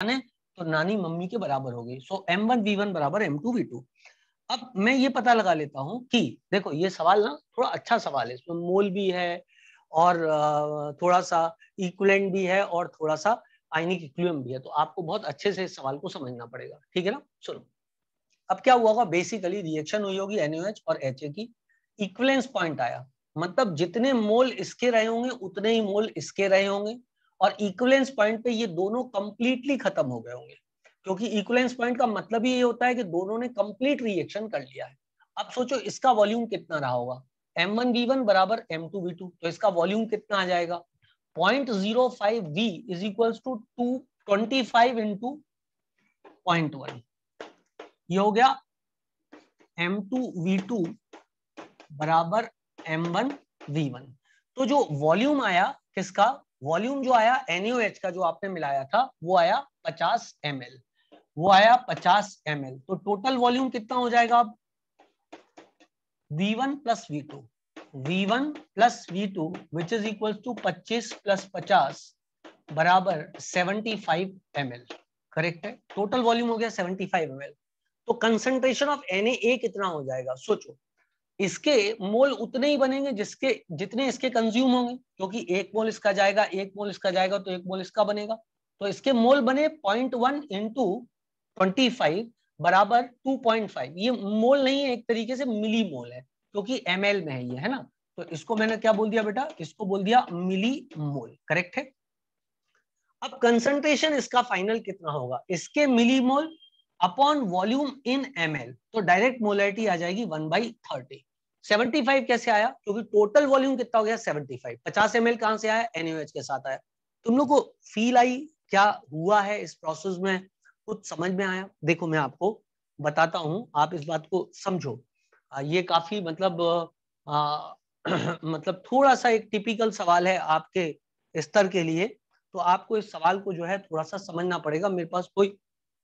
है तो नानी मम्मी के बराबर हो गई। सो M1V1 बराबर M2V2। अब मैं ये पता लगा लेता हूं कि देखो ये सवाल ना थोड़ा अच्छा सवाल है, इसमें मोल भी है और थोड़ा सा इक्विवेलेंट भी है और थोड़ा सा आयनिक इक्विलिब्रियम भी है, तो आपको बहुत अच्छे से इस सवाल को समझना पड़ेगा, ठीक है ना। चलो अब क्या हुआ होगा, बेसिकली रिएक्शन हुई होगी NaOH और Ha की, इक्विवेलेंस पॉइंट आया, मतलब जितने मोल इसके रहे होंगे उतने ही मोल इसके रहे होंगे, और इक्विवेलेंस पॉइंट पे ये दोनों कंप्लीटली खत्म हो गए होंगे, क्योंकि इक्विवेलेंस पॉइंट का मतलब ही ये होता है कि दोनों ने कंप्लीट रिएक्शन कर लिया है। अब सोचो इसका वॉल्यूम कितना रहा होगा, M1V1 बराबर M2V2, तो इसका वॉल्यूम कितना आ जाएगा 0.05V is equals to 225 into 0.1, ये हो गया M2V2 बराबर M1V1। तो जो वॉल्यूम आया किसका, वॉल्यूम जो आया NaOH का जो आपने मिलाया था वो आया 50 ml, वो आया 50 ml। तो टोटल वॉल्यूम कितना हो जाएगा अब V1 plus V2, V1 plus V2 which is equal to 25 plus 50 बराबर 75 ml, करेक्ट है। टोटल वॉल्यूम हो गया 75 ml। तो कंसंट्रेशन ऑफ Na कितना हो जाएगा, सोचो इसके मोल उतने ही बनेंगे जिसके जितने इसके कंज्यूम होंगे, क्योंकि एक मोल इसका जाएगा एक मोल इसका जाएगा तो एक मोल इसका बनेगा, तो इसके मोल बने 0.1 इंटू 25 बराबर 2.5। ये मोल नहीं है, एक तरीके से मिली मोल है, क्योंकि ml में है ये, है ना। तो इसको मैंने क्या बोल दिया बेटा, इसको बोल दिया मिली मोल, करेक्ट है। अब कंसंट्रेशन इसका फाइनल कितना होगा, इसके milli mole upon volume in ml, तो डायरेक्ट मोलैरिटी आ जाएगी 1/30। 75 कैसे आया, क्योंकि टोटल वॉल्यूम कितना हो गया 75, 50 ml कहां से आया, NaOH के साथ आया। तुम लोग को फील आई क्या हुआ है इस प्रोसेस में, कुछ समझ में आया। देखो मैं आपको बताता हूं, आप इस बात को समझो। ये काफी मतलब मतलब थोड़ा सा एक टिपिकल सवाल है आपके स्तर के लिए, तो आपको इस सवाल को जो है थोड़ा सा समझना पड़ेगा। मेरे पास कोई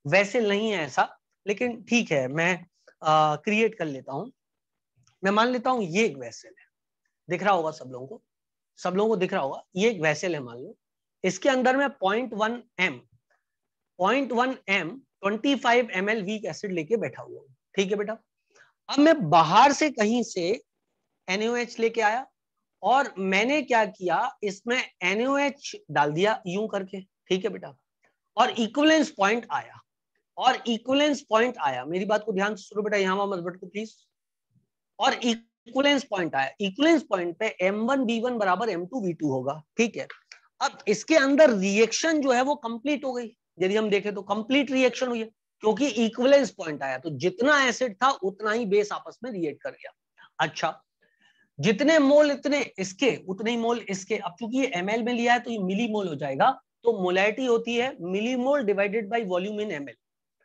वैसे नहीं है ऐसा, लेकिन ठीक है मैं क्रिएट कर लेता हूं। मैं मान लेता हूं ये एक वेसल है, दिख रहा होगा सब लोगों को, सब लोगों को दिख रहा होगा, ये एक वेसल है मान लो, इसके अंदर में 0.1 m 25 ml वीक एसिड लेके बैठा हुआ हूं, ठीक है बेटा। अब मैं बाहर से कहीं से NaOH लेके आया और मैंने क्या किया, इसमें NaOH डाल दिया यूं करके, ठीक है बेटा, और इक्विवेलेंस पॉइंट आया, और इक्विवेलेंस पॉइंट आया, मेरी बात को ध्यान से सुनो बेटा, यहां मत भटको प्लीज। और इक्विवेलेंस पॉइंट आया, इक्विवेलेंस पॉइंट पे M1V1 बराबर M2V2 होगा, ठीक है। अब इसके अंदर रिएक्शन जो है वो कंप्लीट हो गई, यदि हम देखें तो कंप्लीट रिएक्शन हुई है, क्योंकि इक्विवेलेंस पॉइंट आया, तो जितना एसिड था उतना ही बेस आपस में रिएक्ट कर गया। अच्छा, जितने मोल इतने इसके उतने ही मोल इसके, अब चूंकि ये ml में लिया है तो ये मिली मोल हो जाएगा, तो मोलैरिटी होती है milli mole divided by volume in ml,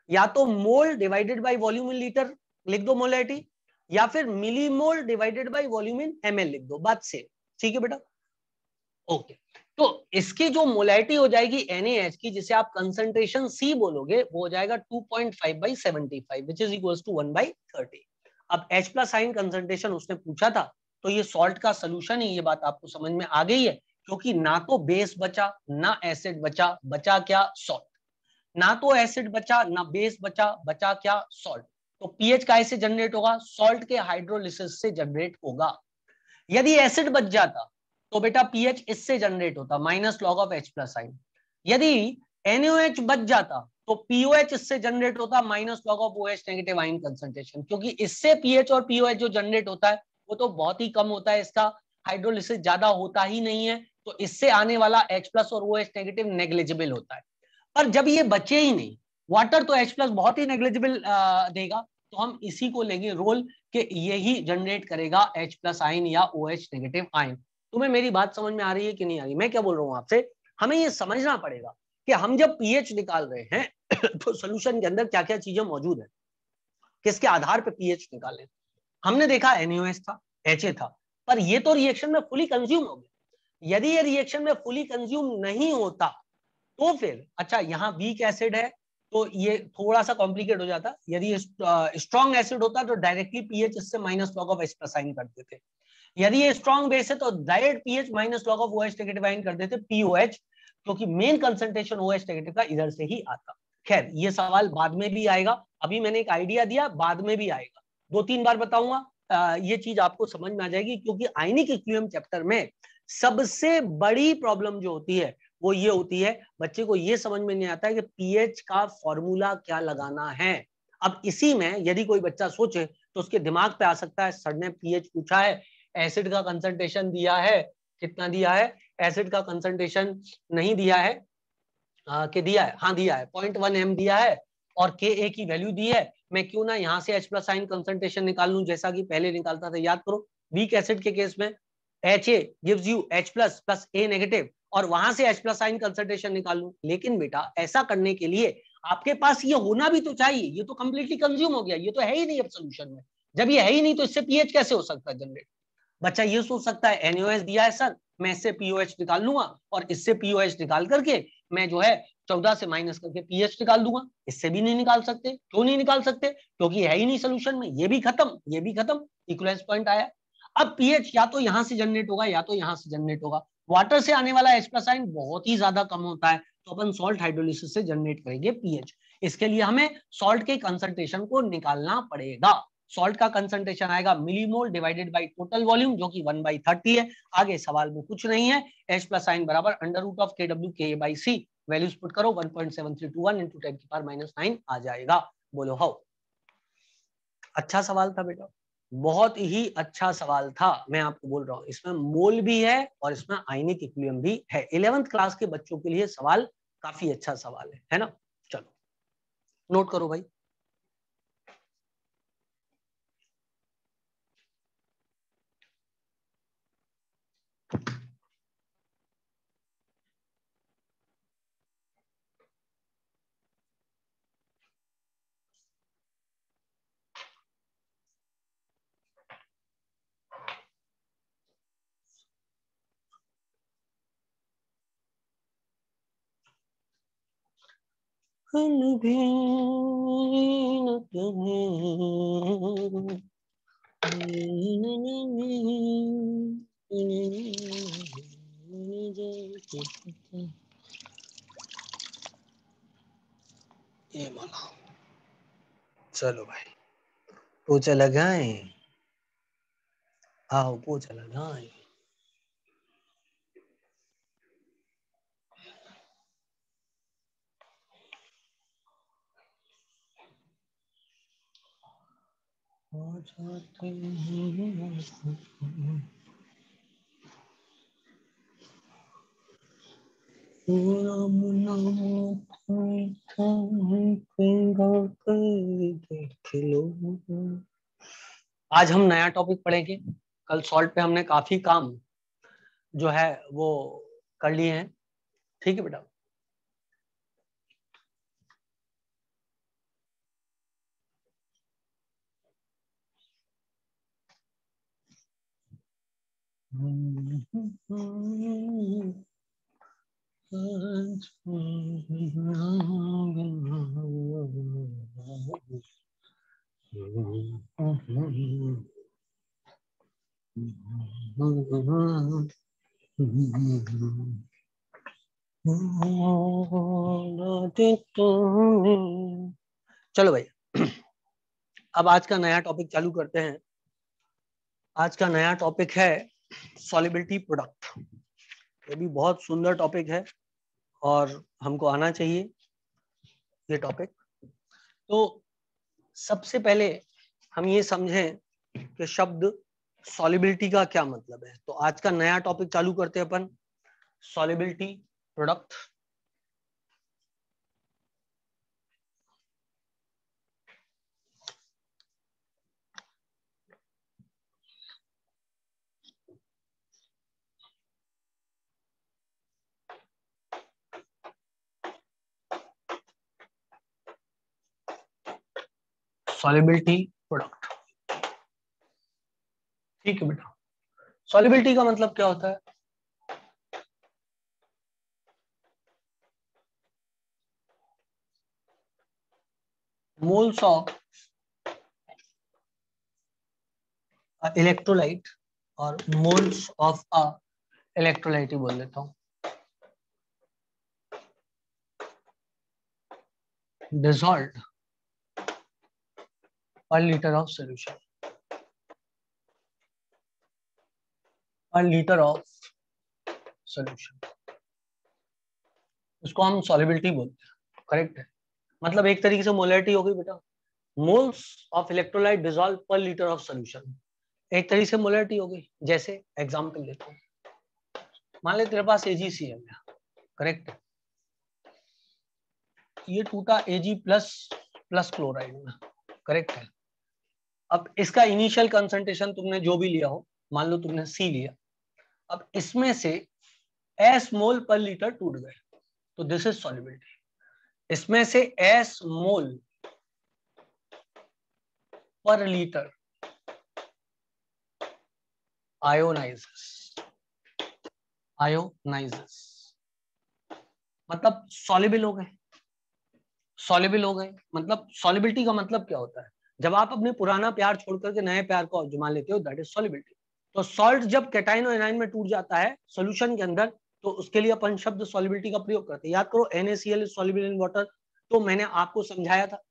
या तो mole divided by volume in litre लिख दो मोलैरिटी, या फिर milli mole divided by volume in ml लिख दो, बात से ठीक है बेटा। ओके, तो इसकी जो मोलैरिटी हो जाएगी NaH की, जिसे आप कंसंट्रेशन C बोलोगे, वो हो जाएगा 2.5/75 विच इज इक्वल्स टू 1/30। अब H प्लस आयन कंसंट्रेशन उसने पूछा था, तो ये सॉल्ट का सोल्यूशन है, ये बात आपको समझ में आ गई है, क्योंकि ना तो बेस बचा ना एसिड बचा, बचा क्या सॉल्ट, ना तो एसिड बचा ना बेस बचा, बचा क्या सॉल्ट। तो पीएच कैसे जनरेट होगा, सॉल्ट के हाइड्रोलिसिस से जनरेट होगा। यदि एसिड बच जाता तो बेटा पीएच इससे जनरेट होता, minus log of H plus आइन। यदि NaOH बच जाता तो पीओएच इससे जनरेट होता, minus log of OH negative ion concentration, क्योंकि इससे पीएच और पीओएच जो जनरेट होता है वो तो बहुत ही कम होता है, इसका हाइड्रोलिसिस ज्यादा होता ही नहीं है, तो इससे आने वाला H प्लस और OH नेगेटिव नेग्लिजिबल होता है। पर जब ये बचे ही नहीं, वाटर तो H प्लस बहुत ही नेग्लिजिबल देगा, तो हम इसी को लेंगे रोल कि यही जनरेट करेगा H प्लस आयन या OH नेगेटिव आयन। तुम्हें मेरी बात समझ में आ रही है कि नहीं आ रही, मैं क्या बोल रहा हूं आपसे, हमें ये समझना पड़ेगा कि हम जब पीएच निकाल रहे हैं तो सोल्यूशन के अंदर क्या क्या चीजें मौजूद है, किसके आधार पर पीएच निकालें। हमने देखा NaOH था, Ha था, पर ये तो रिएक्शन में फुली कंज्यूम हो गया। यदि ये रिएक्शन में फुली कंज्यूम नहीं होता तो फिर अच्छा यहाँ वीक एसिड है तो ये थोड़ा सा कॉम्प्लिकेट हो जाता, यदि स्ट्रॉन्ग एसिड होता तो डायरेक्टली पीएच इससे minus log of H plus आइन कर देते, यदि ये स्ट्रॉन्ग बेस है तो direct pH minus log of OH negative ion कर देते, POH क्योंकि मेन कंसंट्रेशन OH नेगेटिव का इधर से ही आता। खैर ये सवाल बाद में भी आएगा, अभी मैंने एक आइडिया दिया, बाद में भी आएगा, 2-3 बार बताऊंगा, ये चीज आपको समझ में आ जाएगी। क्योंकि आयनिक इक्विलिब्रियम चैप्टर में सबसे बड़ी प्रॉब्लम जो होती है वो ये होती है, बच्चे को ये समझ में नहीं आता है कि पीएच का फॉर्मूला क्या लगाना है। अब इसी में यदि कोई बच्चा सोचे तो उसके दिमाग पे आ सकता है, सर ने पीएच पूछा है, एसिड का कंसंट्रेशन दिया है, कितना दिया है, एसिड का कंसंट्रेशन नहीं दिया है, कि दिया है, हाँ दिया है, 0.1 m दिया है और Ka की वैल्यू दी है, मैं क्यों ना यहाँ से H प्लस आइन कंसंट्रेशन निकाल लूं, जैसा कि पहले निकालता था, याद करो वीक एसिड के केस में Ha gives you H plus plus A negative, और वहां से H प्लस आइन कंसंट्रेशन निकाल लूं। लेकिन बेटा ऐसा करने के लिए आपके पास ये होना भी तो चाहिए, ये तो कंप्लीटली कंज्यूम हो गया, ये तो है ही नहीं अब सोल्यूशन में। जब ये है ही नहीं तो इससे पीएच कैसे हो सकता है जनरेट। बच्चा ये सोच सकता है NaOH दिया है सर, मैं इससे POH निकाल लूंगा और इससे POH निकाल करके मैं जो है 14 से माइनस करके पीएच निकाल दूंगा। इससे भी नहीं निकाल सकते। क्यों नहीं निकाल सकते? क्योंकि है ही नहीं सोल्यूशन में। ये भी खत्म, ये भी खत्म, इक्विवेलेंस पॉइंट आया। अब पीएच या तो यहां से जनरेट होगा या तो यहां से जनरेट होगा। वाटर से आने वाला H प्लस आइन बहुत ही ज्यादा कम होता है, तो अपन सॉल्ट हाइड्रोलिसिस से जनरेट करेंगे पीएच। इसके लिए हमें सॉल्ट के कंसंट्रेशन को निकालना पड़ेगा। सॉल्ट का कंसंट्रेशन आएगा millimole divided by total volume, जो कि 1/30 है। आगे सवाल में कुछ नहीं है। H प्लस साइन बराबर under root of KW Ka/C, values put करो, 1.7321 इंटू 10⁻⁹ आ जाएगा। बोलो हाउ। अच्छा सवाल था बेटा, बहुत ही अच्छा सवाल था। मैं आपको बोल रहा हूँ इसमें मोल भी है और इसमें आयनिक इक्विलिब्रियम भी है। 11th क्लास के बच्चों के लिए सवाल काफी अच्छा सवाल है ना। चलो नोट करो भाई। भी न ये माना। चलो भाई पोछा लगाए, आओ पोछा लगाए। आज हम नया टॉपिक पढ़ेंगे। कल सॉल्ट पे हमने काफी काम जो है वो कर लिए हैं। ठीक है बेटा। चलो भाई अब आज का नया टॉपिक चालू करते हैं। आज का नया टॉपिक है सॉल्युबिलिटी प्रोडक्ट। ये भी बहुत सुंदर टॉपिक है और हमको आना चाहिए ये टॉपिक। तो सबसे पहले हम ये समझें कि शब्द सॉल्युबिलिटी का क्या मतलब है। तो आज का नया टॉपिक चालू करते हैं अपन, सॉल्युबिलिटी प्रोडक्ट। सॉल्युबिलिटी प्रोडक्ट, ठीक है बेटा। सॉल्युबिलिटी का मतलब क्या होता है? मोल्स ऑफ इलेक्ट्रोलाइट, और मोल्स ऑफ अ इलेक्ट्रोलाइट ही बोल देता हूं। dissolved per liter of solution, per liter of solution, उसको हम solubility बोलते हैं, करेक्ट है। मतलब एक तरीके से मोलैरिटी हो गई बेटा, मोल्स ऑफ इलेक्ट्रोलाइट डिसॉल्व पर लीटर ऑफ सॉल्यूशन, एक तरीके से मोलैरिटी हो गई। जैसे एग्जांपल लेते हैं, मान ले तेरे पास AgCl है, करेक्ट है, ये टूटा Ag प्लस प्लस क्लोराइड में, करेक्ट है। अब इसका इनिशियल कंसंट्रेशन तुमने जो भी लिया हो, मान लो तुमने C लिया, अब इसमें से S मोल पर लीटर टूट गए, तो दिस इज सॉल्युबिलिटी। इसमें से S मोल पर लीटर आयोनाइजेस, आयोनाइजेस मतलब सॉल्युबल हो गए, सॉल्युबल हो गए। मतलब सॉल्युबिलिटी का मतलब क्या होता है, जब आप अपने पुराना प्यार छोड़ करके नए प्यार को जमा लेते हो, दैट इज सॉल्युबिलिटी। तो सॉल्ट जब कैटाइन और एनाइन में टूट जाता है सॉल्यूशन के अंदर, तो उसके लिए अपन शब्द सॉल्युबिलिटी का प्रयोग करते हैं। याद करो, NaCl is soluble in water, तो मैंने आपको समझाया था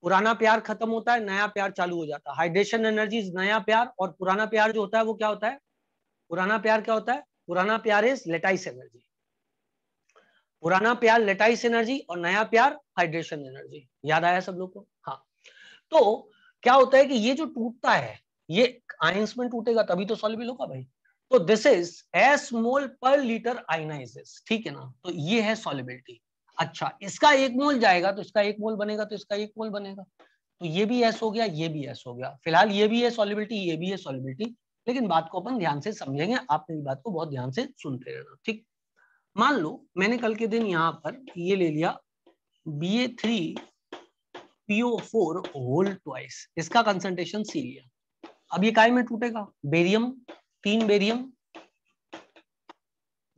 पुराना प्यार खत्म होता है, नया प्यार चालू हो जाता है। हाइड्रेशन एनर्जी नया प्यार, और पुराना प्यार जो होता है वो क्या होता है, पुराना प्यार क्या होता है, पुराना प्यार इज लेटाइस एनर्जी, पुराना प्यार लेटाइस एनर्जी और नया प्यार हाइड्रेशन एनर्जी। याद आया सब लोग को? हाँ। तो क्या होता है कि ये जो टूटता है, ये आयंस में टूटेगा तभी तो सॉल्युबल होगा भाई। तो this is S mole per litre ionizes, ठीक है ना। तो ये है सॉल्युबिलिटी। अच्छा, इसका 1 मोल जाएगा तो इसका 1 मोल बनेगा, तो इसका 1 मोल बनेगा, तो ये भी S हो गया, ये भी S हो गया। फिलहाल ये भी है सॉल्युबिलिटी, ये भी है सॉल्युबिलिटी, लेकिन बात को अपन ध्यान से समझेंगे। आप मेरी बात को बहुत ध्यान से सुनते रहना, ठीक। मान लो मैंने कल के दिन यहाँ पर ये ले लिया Ba3PO4 होल ट्वाइस, इसका कंसंट्रेशन C लिया। अब ये काय में टूटेगा, बेरियम, 3 बेरियम,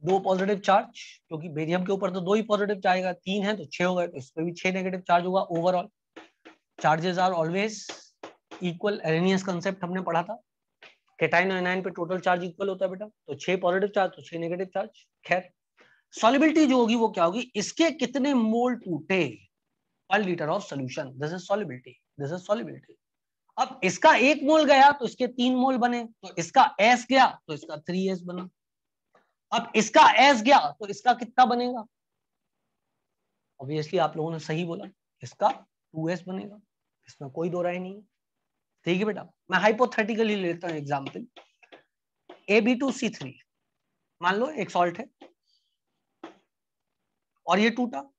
2 पॉजिटिव चार्ज, क्योंकि बेरियम के ऊपर तो 2 ही पॉजिटिव चार्ज आएगा, 3 है तो 6 हो गए, तो इस पे भी 6 नेगेटिव चार्ज होगा। Overall charges are always equal, Arrhenius concept हमने पढ़ा था। कैटाइन और एनाइन पे टोटल चार्ज इक्वल होता है बेटा, तो 6 पॉजिटिव चार्ज तो 6 नेगेटिव चार्ज। खैर, सॉल्युबिलिटी जो होगी वो क्या होगी, इसके कितने मोल टूटे पर litre of solution, this is solubility, this is solubility. अब इसका 1 मोल गया तो इसके 3 मोल बने, तो इसका S गया तो इसका 3S बना। अब इसका S गया तो इसका कितना बनेगा, ऑब्वियसली आप लोगों ने सही बोला, इसका 2S बनेगा, इसमें कोई दो राय नहीं है। ठीक है बेटा, मैं हाइपोथेटिकली लेता हूं एग्जांपल, Ab2C3 मान लो एक सॉल्ट है और ये टूटा,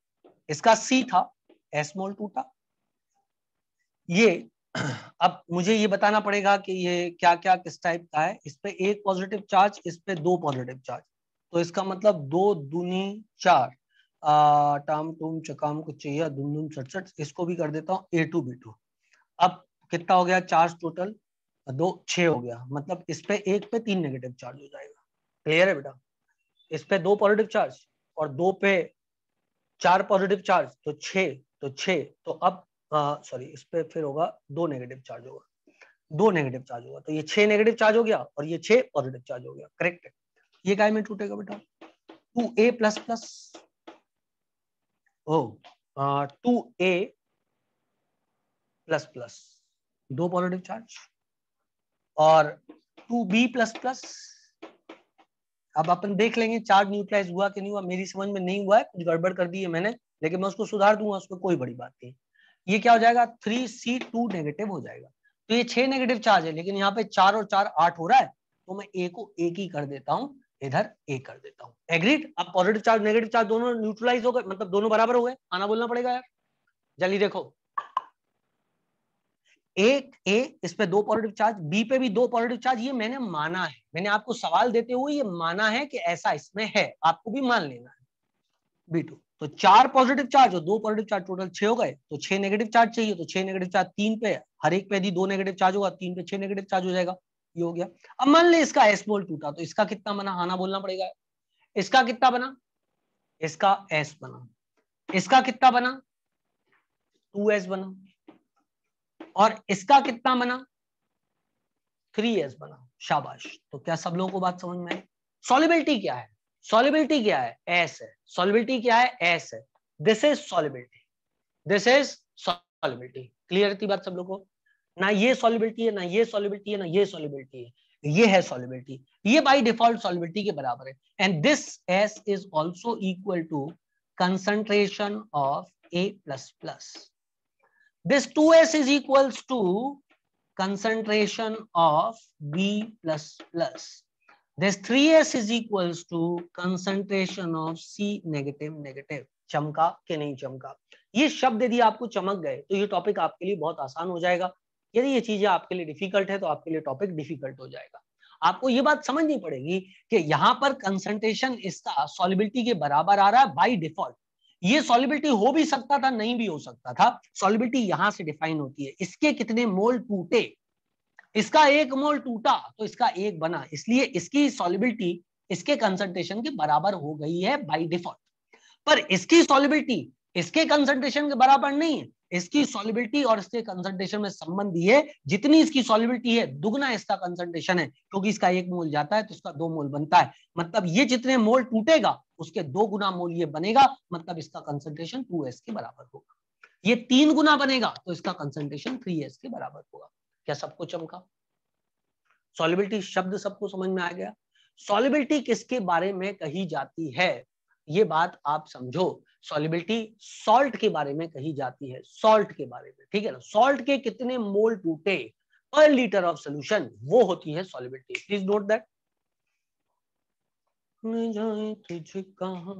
इसका C था, S मोल टूटा। ये अब मुझे ये बताना पड़ेगा कि ये क्या क्या किस टाइप का है। इस पे 1 पॉजिटिव चार्ज, इस पे 2 पॉजिटिव चार्ज, तो इसका मतलब 2 दूनी 4, टाम टूम चकाम कुछ चाहिए, दुम दुम सट, इसको भी कर देता हूँ A2B2। अब कितना हो गया चार्ज टोटल, 2 6 हो गया, मतलब इस पे 1 पे 3 नेगेटिव चार्ज हो जाएगा। क्लियर है बेटा, इस पे 2 पॉजिटिव चार्ज और 2 पे 4 पॉजिटिव चार्ज, तो 6, तो 6, तो अब सॉरी इस पे फिर होगा 2 नेगेटिव चार्ज होगा, 2 नेगेटिव चार्ज होगा, तो ये 6 नेगेटिव चार्ज हो गया और ये 6 पॉजिटिव चार्ज हो गया, करेक्ट है। ये काय में टूटेगा बेटा, 2A प्लस प्लस, ओ 2A plus plus, 2 positive charge, और 2B प्लस प्लस। अब अपन देख लेंगे चार्ज न्यूट्रलाइज हुआ कि नहीं हुआ, मेरी समझ में नहीं हुआ है, कुछ गड़बड़ कर दी है मैंने, लेकिन मैं उसको सुधार दूंगा, उसमें कोई बड़ी बात नहीं। ये क्या हो जाएगा, 3C2 नेगेटिव हो जाएगा। तो ये 6 नेगेटिव चार्ज है, लेकिन यहाँ पे 4 और 4 8 हो रहा है, तो मैं A को एक ही कर देता हूँ, इधर A कर देता हूँ। एग्रीड। अब पॉजिटिव चार्ज नेगेटिव चार्ज दोनों न्यूट्रलाइज हो गए, मतलब दोनों बराबर हो गए, आना बोलना पड़ेगा यार, जल्दी देखो। एक ए, इस पे 2 पॉजिटिव चार्ज, बी पे भी 2 पॉजिटिव चार्ज, ये मैंने माना है, मैंने आपको सवाल देते हुए ये माना है कि ऐसा इसमें है, आपको भी मान लेना है। B2 तो 4 पॉजिटिव चार्ज और 2 पॉजिटिव चार्ज, टोटल 6 हो गए, तो 6 नेगेटिव चार्ज चाहिए, तो 6 नेगेटिव चार्ज 3 पे, हर एक पे यदि 2 नेगेटिव चार्ज होगा, 3 पे 6 नेगेटिव चार्ज हो जाएगा, ये हो गया। अब मान ले इसका S मोल टूटा, तो इसका कितना बना, आना बोलना पड़ेगा। इसका कितना बना, इसका S बना, इसका कितना बना, 2S बना, और इसका कितना बना, 3S बना। शाबाश। तो क्या सब लोगों को बात समझ में आई? सॉल्युबिलिटी क्या है, सॉल्युबिलिटी क्या है, S है। सॉल्युबिलिटी क्या है, S है। This is solubility, this is solubility. Clear थी बात सब लोगों को? ना ये सॉल्युबिलिटी है, ना ये सॉल्युबिलिटी है, ना ये सॉल्युबिलिटी है, ये है सॉल्युबिलिटी। ये बाय डिफॉल्ट सॉल्युबिलिटी के बराबर है। And this s is also equal to concentration of A plus plus. This 2s is equals to concentration of B plus plus. This 3s is equals to concentration of C negative negative। चमका कि नहीं चमका? ये शब्द यदि आपको चमक गए तो ये टॉपिक आपके लिए बहुत आसान हो जाएगा। यदि ये चीजें आपके लिए डिफिकल्ट है तो आपके लिए टॉपिक डिफिकल्ट हो जाएगा। आपको ये बात समझनी पड़ेगी कि यहाँ पर कंसंट्रेशन इसका सॉल्युबिलिटी के बराबर आ रहा है बाय डिफॉल्ट। ये सॉल्युबिलिटी हो भी सकता था, नहीं भी हो सकता था। सॉल्युबिलिटी यहां से डिफाइन होती है, इसके कितने मोल टूटे। इसका 1 मोल टूटा तो इसका 1 बना, इसलिए इसकी सॉल्युबिलिटी इसके कंसंट्रेशन के बराबर हो गई है बाय डिफॉल्ट। पर इसकी सॉल्युबिलिटी इसके कंसंट्रेशन के बराबर नहीं है। इसकी सॉल्युबिलिटी और इसके कंसंट्रेशन में संबंध ये है, जितनी इसकी सॉल्युबिलिटी है दुगना इसका कंसंट्रेशन है, क्योंकि इसका 1 मोल जाता है तो इसका 2 मोल बनता है। मतलब ये जितने मोल टूटेगा उसके 2 गुना मोल ये बनेगा, मतलब इसका कंसंट्रेशन 2s के बराबर होगा। ये 3 गुना बनेगा तो इसका कंसंट्रेशन 3s के बराबर होगा। क्या सबको चमका? सॉल्युबिलिटी शब्द सबको समझ में आ गया? सॉल्युबिलिटी किसके बारे में कही जाती है, ये बात आप समझो। सॉल्युबिलिटी सॉल्ट के बारे में कही जाती है, सॉल्ट के बारे में, ठीक है ना। सॉल्ट के कितने मोल टूटे पर लीटर ऑफ सोल्यूशन, वो होती है सॉल्युबिलिटी। Please note that. जाए तुझे कहां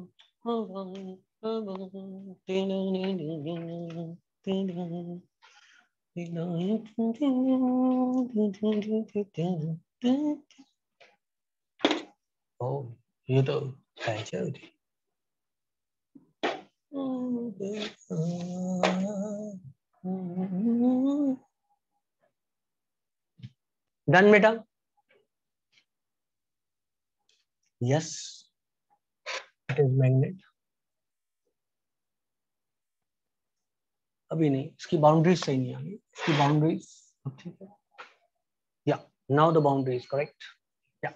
ओ, ये तो है चल। डन बेटा? Yes, it is magnet. अभी नहीं, इसकी बाउंड्रीज सही नहीं आ गई, इसकी बाउंड्रीज ठीक है। या now the boundary is correct. या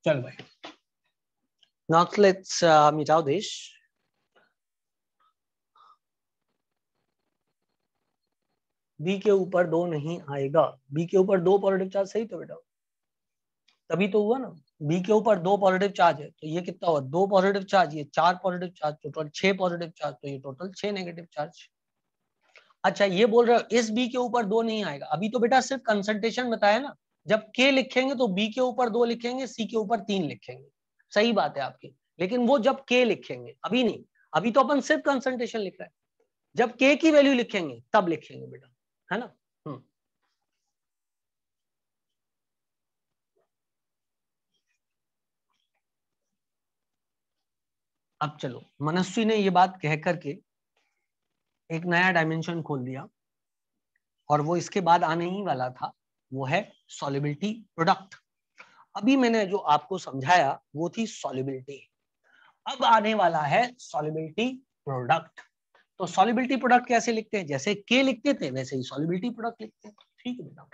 चल भाई, नाउ लेट्स मिटाओ दिस। बी के ऊपर 2 नहीं आएगा। बी के ऊपर 2 पॉजिटिव चार्ज, सही तो बेटा? तभी तो हुआ ना। बी के ऊपर 2 पॉजिटिव चार्ज है तो ये कितना हुआ? 2 पॉजिटिव चार्ज, ये 4 positive charge, total 6 positive charge, तो ये टोटल 6 नेगेटिव चार्ज। अच्छा, ये बोल रहे हो इस बी के ऊपर 2 नहीं आएगा। अभी तो बेटा सिर्फ कंसंट्रेशन बताया ना। जब के लिखेंगे तो बी के ऊपर 2 लिखेंगे, सी के ऊपर 3 लिखेंगे। सही बात है आपकी, लेकिन वो जब के लिखेंगे, अभी नहीं। अभी तो अपन सिर्फ कंसंट्रेशन लिख रहे हैं। जब के की वैल्यू लिखेंगे तब लिखेंगे बेटा, है ना। अब चलो, मनस्वी ने ये बात कह करके एक नया डायमेंशन खोल दिया, और वो इसके बाद आने ही वाला था, वो है सॉल्युबिलिटी प्रोडक्ट। अभी मैंने जो आपको समझाया वो थी सॉल्युबिलिटी। अब आने वाला है सॉल्युबिलिटी प्रोडक्ट। तो सॉल्युबिलिटी प्रोडक्ट कैसे लिखते हैं? जैसे के लिखते थे वैसे ही सॉल्युबिलिटी प्रोडक्ट लिखते हैं। ठीक है बेटा।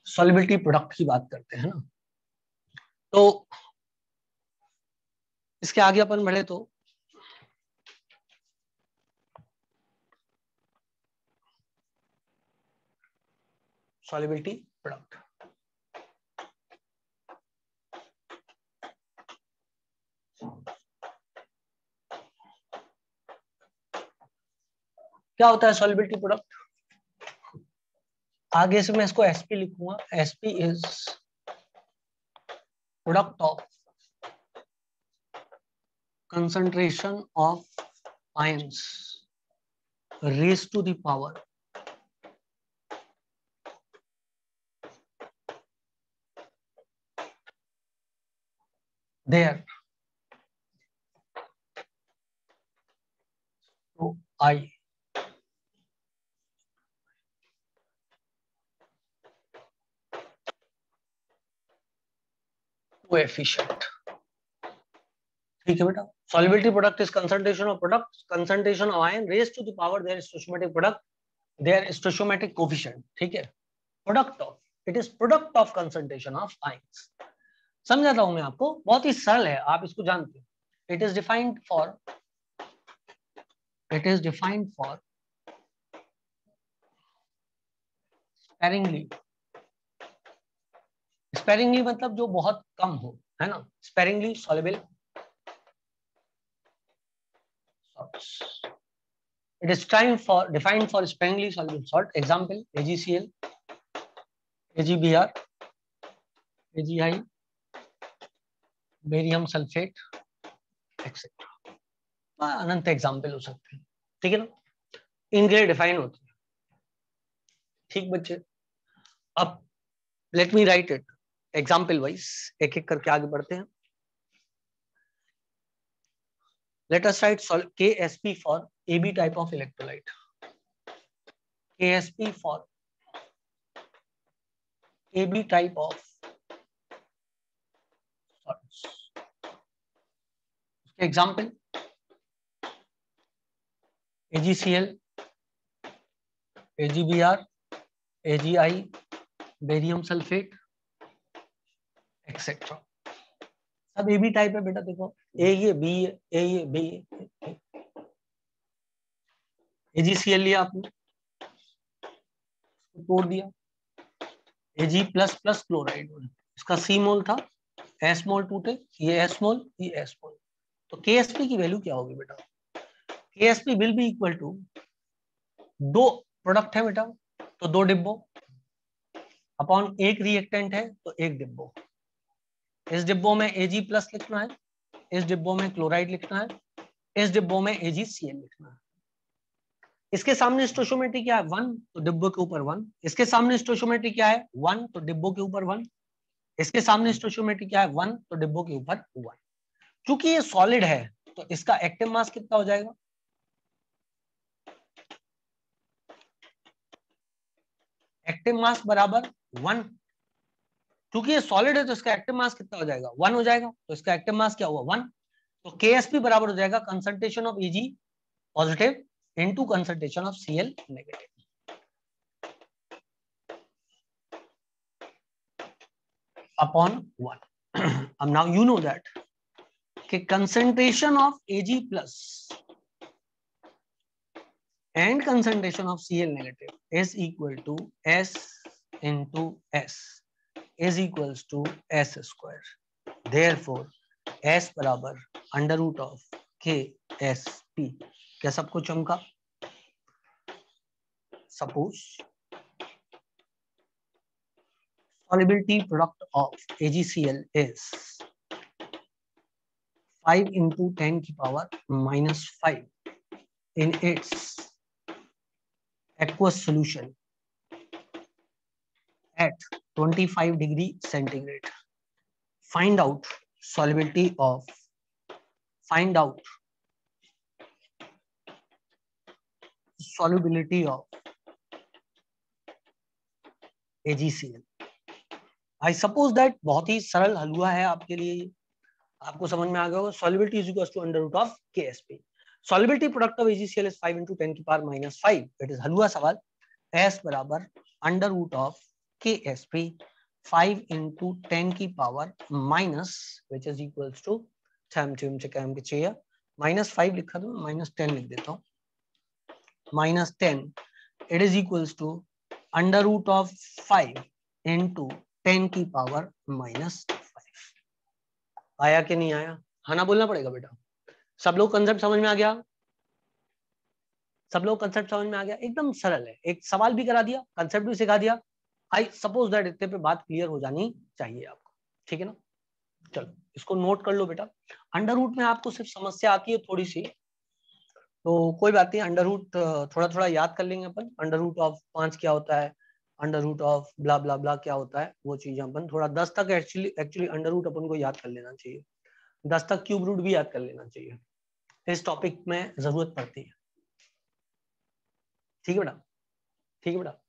सॉल्युबिलिटी प्रोडक्ट की बात करते हैं ना, तो इसके आगे अपन बढ़े तो सॉल्युबिलिटी प्रोडक्ट क्या होता है? सॉल्युबिलिटी प्रोडक्ट आगे से मैं इसको एसपी लिखूंगा। SP is product of concentration of ions raised to the power there, तो आई कोएफिशिएंट। ठीक है बेटा, solubility product is concentration of product, concentration of ion raised to the power their stoichiometric product, their stoichiometric coefficient। ठीक है, product of, it is product of concentration of ions. समझाता हूं मैं आपको, बहुत ही सरल है, आप इसको जानते हो। It is defined for sparingly. Sparingly मतलब जो बहुत कम हो, है ना, sparingly soluble. It is defined for sparingly soluble salt. Example: AgCl, AgBr, AgI, barium sulphate etcetera. अनंत एग्जाम्पल हो सकते हैं। ठीक है ना, इनग्रेड डिफाइन होती है। ठीक बच्चे, अब let me right it example wise, एक एक करके आगे बढ़ते हैं। Let us write KSP for AB type of electrolyte. KSP for AB type of salts. Example: AgCl, AgBr, AgI, barium sulphate etcetera. सब ए बी टाइप है बेटा, देखो ए ये बी है, ए ये बी है। AgCl लिया आपने, तोड़ दिया, Ag++ क्लोराइड, इसका C मोल था, S मोल टूटे, ये S मोल, ये S मोल। तो KSP की वैल्यू क्या होगी बेटा? KSP will be equal to, दो प्रोडक्ट है बेटा तो दो डिब्बों अपॉन एक रिएक्टेंट है तो एक डिब्बों। इस डिब्बों में Ag+ लिखना है, इस डिब्बों में क्लोराइड लिखना है, इस डिब्बों में AgCl लिखना है। इसके सामने स्टोइचियोमेट्री क्या है? 1, तो डिब्बों के ऊपर 1। इसके सामने स्टोइचियोमेट्री क्या है? 1, तो डिब्बों के ऊपर 1। इसके सामने स्टोइचियोमेट्री क्या है? 1, तो डिब्बों के ऊपर 1। क्योंकि ये सॉलिड है तो इसका एक्टिव मास कितना हो जाएगा? एक्टिव मास बराबर 1। क्योंकि ये सॉलिड है तो इसका एक्टिव मास कितना हो जाएगा? 1 हो जाएगा। तो इसका एक्टिव मास क्या हुआ? 1। तो KSP बराबर हो जाएगा concentration of Ag positive into concentration of Cl negative. upon 1. अब now you know that कि concentration of Ag plus and concentration of Cl negative is equal to S into S is equals to S square. Therefore S बराबर under root of KSP। क्या सबको चमका? Suppose solubility product of AgCl is 5 into 10 की power -5 in its aqueous solution at 25 degree centigrade. Find out solubility of AgCl। I suppose that बहुत ही सरल हलवा है आपके लिए, आपको समझ में आ गया होगा। Solubility is equals to under root of KSP. Solubility product of AgCl is 5 into 10 की पावर -5. It is हलवा सवाल। S बराबर under root of KSP 5 into 10 की power minus which is equals to -5 लिखा था, -10 लिख देता हूँ, -10 it is equals to under root of 5 into 10 की पावर -5। आया कि नहीं आया? हाँ ना बोलना पड़ेगा बेटा। सब लोग कंसेप्ट समझ में आ गया? सब लोग कंसेप्ट समझ में आ गया? एकदम सरल है, एक सवाल भी करा दिया, कंसेप्ट भी सिखा दिया। आई सपोज दैट इतने पे बात क्लियर हो जानी चाहिए आपको। ठीक है ना, चलो इसको नोट कर लो बेटा। अंडर रूट में आपको सिर्फ समस्या आती है थोड़ी सी, तो कोई बात नहीं, अंडर रूट थोड़ा थोड़ा याद कर लेंगे अपन। अंडर रूट ऑफ 5 क्या होता है, अंडर रूट ऑफ ब्ला ब्ला ब्ला क्या होता है, वो चीजें अपन थोड़ा 10 तक एक्चुअली अंडर रूट अपन को याद कर लेना चाहिए। 10 तक क्यूब रूट भी याद कर लेना चाहिए, इस टॉपिक में जरूरत पड़ती है। ठीक है बेटा, ठीक है बेटा।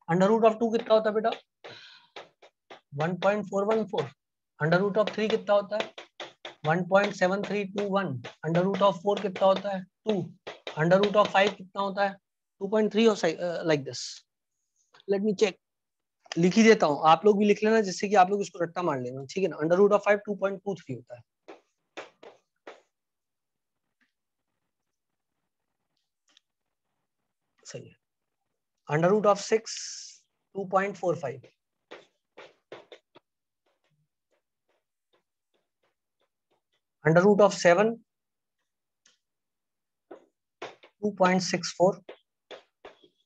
अंडर रूट ऑफ 2 कितना होता है बेटा? 1.414। अंडर रूट ऑफ 3 कितना होता है? 1.7321। अंडर रूट ऑफ 4 कितना होता है? 2। अंडर रूट ऑफ 5 कितना होता है? 2.3 और like this. Let me check, लिख ही देता हूँ, आप लोग भी लिख लेना जिससे कि आप लोग इसको रट्टा मार लेना, ठीक है ना। अंडर रूट ऑफ 5 2.23 होता है, सही है। Under root of 6 2.45। Under root of 7 2.64।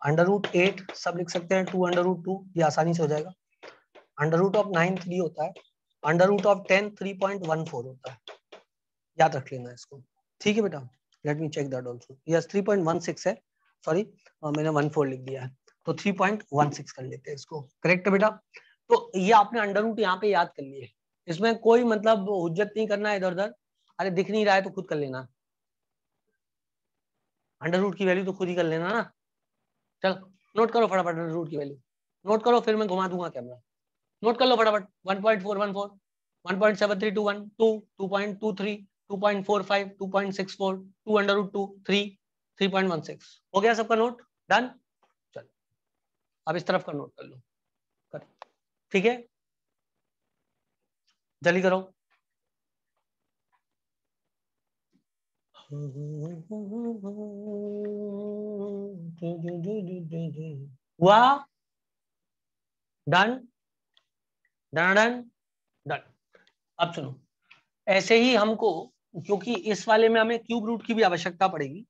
Under root 8 सब लिख सकते हैं, 2 अंडर रूट 2, ये आसानी से हो जाएगा। अंडर रूट ऑफ 9 3 होता है। अंडर रूट ऑफ 10 3.14 होता है, याद रख लेना इसको, ठीक है बेटा। Let me check that also, yes 3.16 है, सॉरी मैंने 14 लिख दिया है, तो 3.16 कर लेते हैं इसको, करेक्ट है बेटा। तो ये आपने अंडर रूट यहाँ पे याद कर लिए, इसमें कोई मतलब हुज्जत नहीं करना है इधर उधर, अरे दिख नहीं रहा है तो खुद कर लेना, अंडर रूट की वैल्यू तो खुद ही कर लेना ना। चलो नोट करो फटाफट अंडर रूट की वैल्यू, नोट करो, फिर मैं घुमा दूंगा कैमरा, नोट कर लो फटाफट। 1.414, 1.7321, 2, 2.23, 2.45, 2.64, 2 अंडर रूट 2, 3, 3.16। हो गया सबका नोट? डन। चलो अब इस तरफ का नोट कर लो, कर, ठीक है, जल्दी करो। हुआ? Done done done done. अब सुनो, ऐसे ही हमको, क्योंकि इस वाले में हमें क्यूब रूट की भी आवश्यकता पड़ेगी,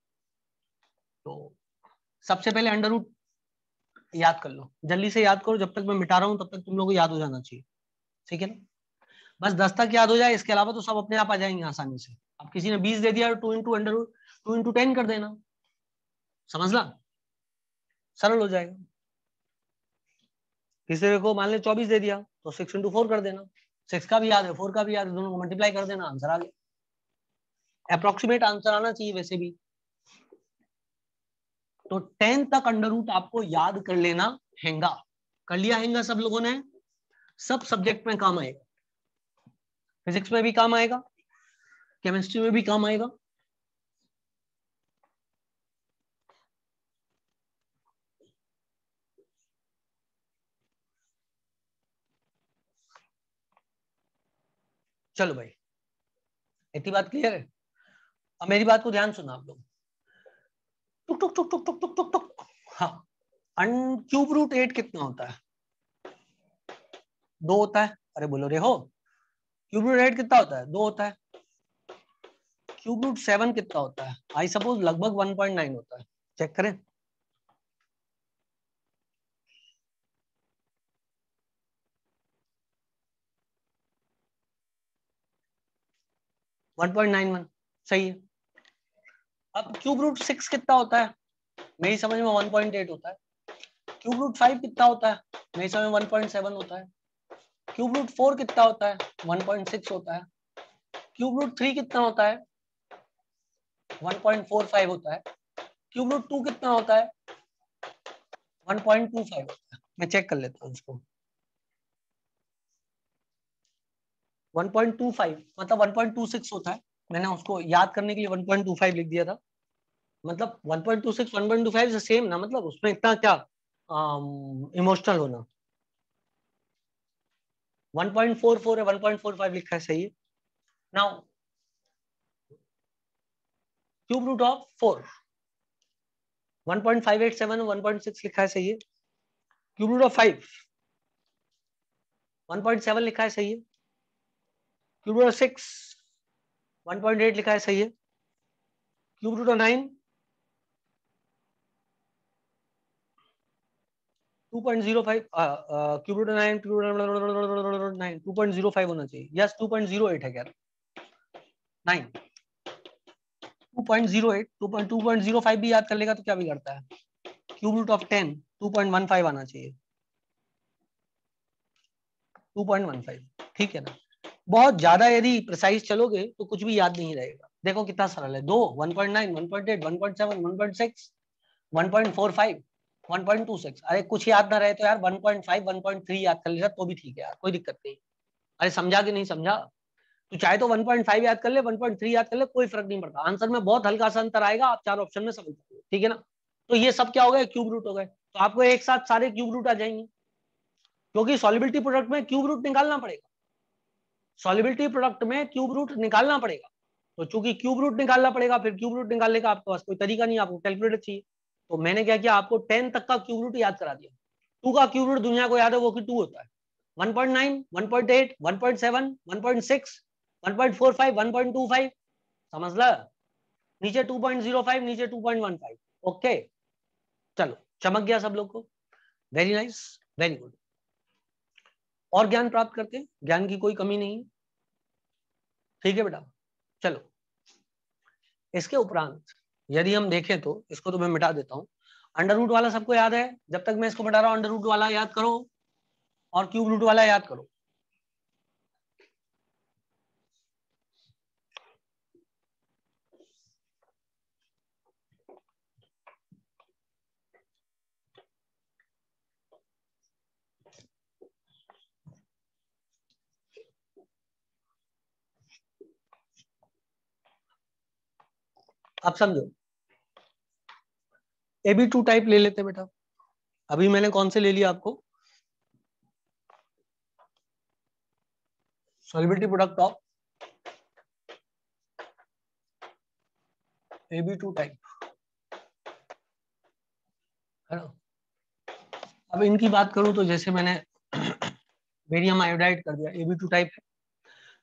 तो सबसे पहले अंडर रूट याद कर लो, जल्दी से याद करो, जब तक मैं मिटा रहा हूं तब तक तुम लोगों को याद हो जाना चाहिए, ठीक है ना। बस 10 तक याद हो जाए, इसके अलावा तो सब अपने आप आ जाएंगे आसानी से। अब किसी ने 20 दे दिया, 2 इंटू अंडर रूट 2 इंटू 10 कर देना, समझ ला, सरल हो जाएगा। किसी को मान ले 24 दे दिया तो 6 इंटू 4 कर देना, 6 का भी याद है 4 का भी याद है, दोनों को मल्टीप्लाई कर देना, आंसर आ गया। अप्रोक्सीमेट आंसर आना चाहिए वैसे भी। तो 10 तक अंडर रूट आपको याद कर लेना हैंगा, कर लिया हैंगा सब लोगों ने, सब सब्जेक्ट में काम आएगा, फिजिक्स में भी काम आएगा, केमिस्ट्री में भी काम आएगा। चलो भाई, इतनी बात क्लियर है। अब मेरी बात को ध्यान सुना आप लोग, टुक टुक टुक टुक टुक टुक टुक टुक। हाँ, क्यूब रूट 8 कितना होता है? 2 होता है, अरे बोलो रे हो। क्यूब रूट 8 कितना होता है? 2 होता है। क्यूब रूट 7 कितना होता है? आई सपोज लगभग 1.9 होता है, चेक करें। 1.91 सही है। अब क्यूब रूट 6 कितना होता है? मेरी समझ में 1.8 होता है। क्यूब रूट 5 कितना होता है? मेरी समझ में 1.7 होता है। क्यूब रूट 4 कितना होता है? 1.6 होता है। क्यूब रूट 3 कितना होता है? 1.45 होता है। क्यूब रूट 2 कितना होता है? 1.25 होता है। मैं चेक कर लेता हूँ इसको। 1.25 मतलब 1.26 होता है, मैंने उसको याद करने के लिए 1.25 लिख दिया था। मतलब 1.26 1.25 से सेम ना, मतलब उसमें इतना क्या इमोशनल होना। 1.44 है, 1.45 लिखा है, सही है। नाउ क्यूब रूट ऑफ 4 1.587 1.6 लिखा है, सही है। क्यूब रूट ऑफ 5 1.7 लिखा है, सही है। क्यूब रूट ऑफ 6 1.8 लिखा है, सही है। Cube root of 9 2.05, cube root of 9 2.05 होना चाहिए, यस 2.08 है क्या? 9 2.08 2.05 भी याद कर लेगा तो क्या बिगड़ता है। क्यूब रूट ऑफ 10 2.15 आना चाहिए, 2.15, ठीक है ना। बहुत ज्यादा यदि प्रिसाइज चलोगे तो कुछ भी याद नहीं रहेगा। देखो कितना सरल है, 2 1.9 1.8 1.7 1.6 1.45, 1.26। अरे कुछ याद ना रहे तो यार 1.5, 1.3 याद कर लेना तो भी ठीक है यार, कोई दिक्कत नहीं। अरे समझा कि नहीं समझा? तो चाहे तो 1.5 याद कर ले, 1.3 याद कर ले, कोई फर्क नहीं पड़ता। आंसर में बहुत हल्का सा अंतर आएगा, आप 4 ऑप्शन में समझ सकते, ठीक है ना। तो ये सब क्या हो गए, क्यूब रूट हो गए। तो आपको एक साथ सारे क्यूब रूट आ जाएंगे, क्योंकि सॉल्युबिलिटी प्रोडक्ट में क्यूब रूट निकालना पड़ेगा। सॉल्युबिलिटी प्रोडक्ट में क्यूब रूट निकालना पड़ेगा। तो चूंकि क्यूब रूट निकालना पड़ेगा, फिर क्यूब रूट निकालने का आपके पास कोई तरीका नहीं, आपको कैलकुलेटर चाहिए। तो मैंने क्या किया, आपको 10 तक का क्यूब रूट याद करा दिया। 2 का क्यूब रूट दुनिया को याद है, वो कि 2 होता है। 1.9, 1.8, 1.7, 1.6, 1.45, 1.25, समझ ला। नीचे 2.05, नीचे 2.15। ओके, चलो चमक गया सब लोग को। Very nice, very good. और ज्ञान प्राप्त करते हैं, ज्ञान की कोई कमी नहीं, ठीक है बेटा। चलो इसके उपरांत यदि हम देखें तो इसको तो मैं मिटा देता हूं। अंडर रूट वाला सबको याद है? जब तक मैं इसको मिटा रहा हूं अंडर रूट वाला याद करो और क्यूब रूट वाला याद करो। अब समझो, AB2 टाइप ले लेते बेटा। अभी मैंने कौन से ले लिया आपको, solubility product of AB2 type, है ना। अब इनकी बात करूं तो जैसे मैंने बेरियम आयोडाइड कर दिया, AB2 टाइप है।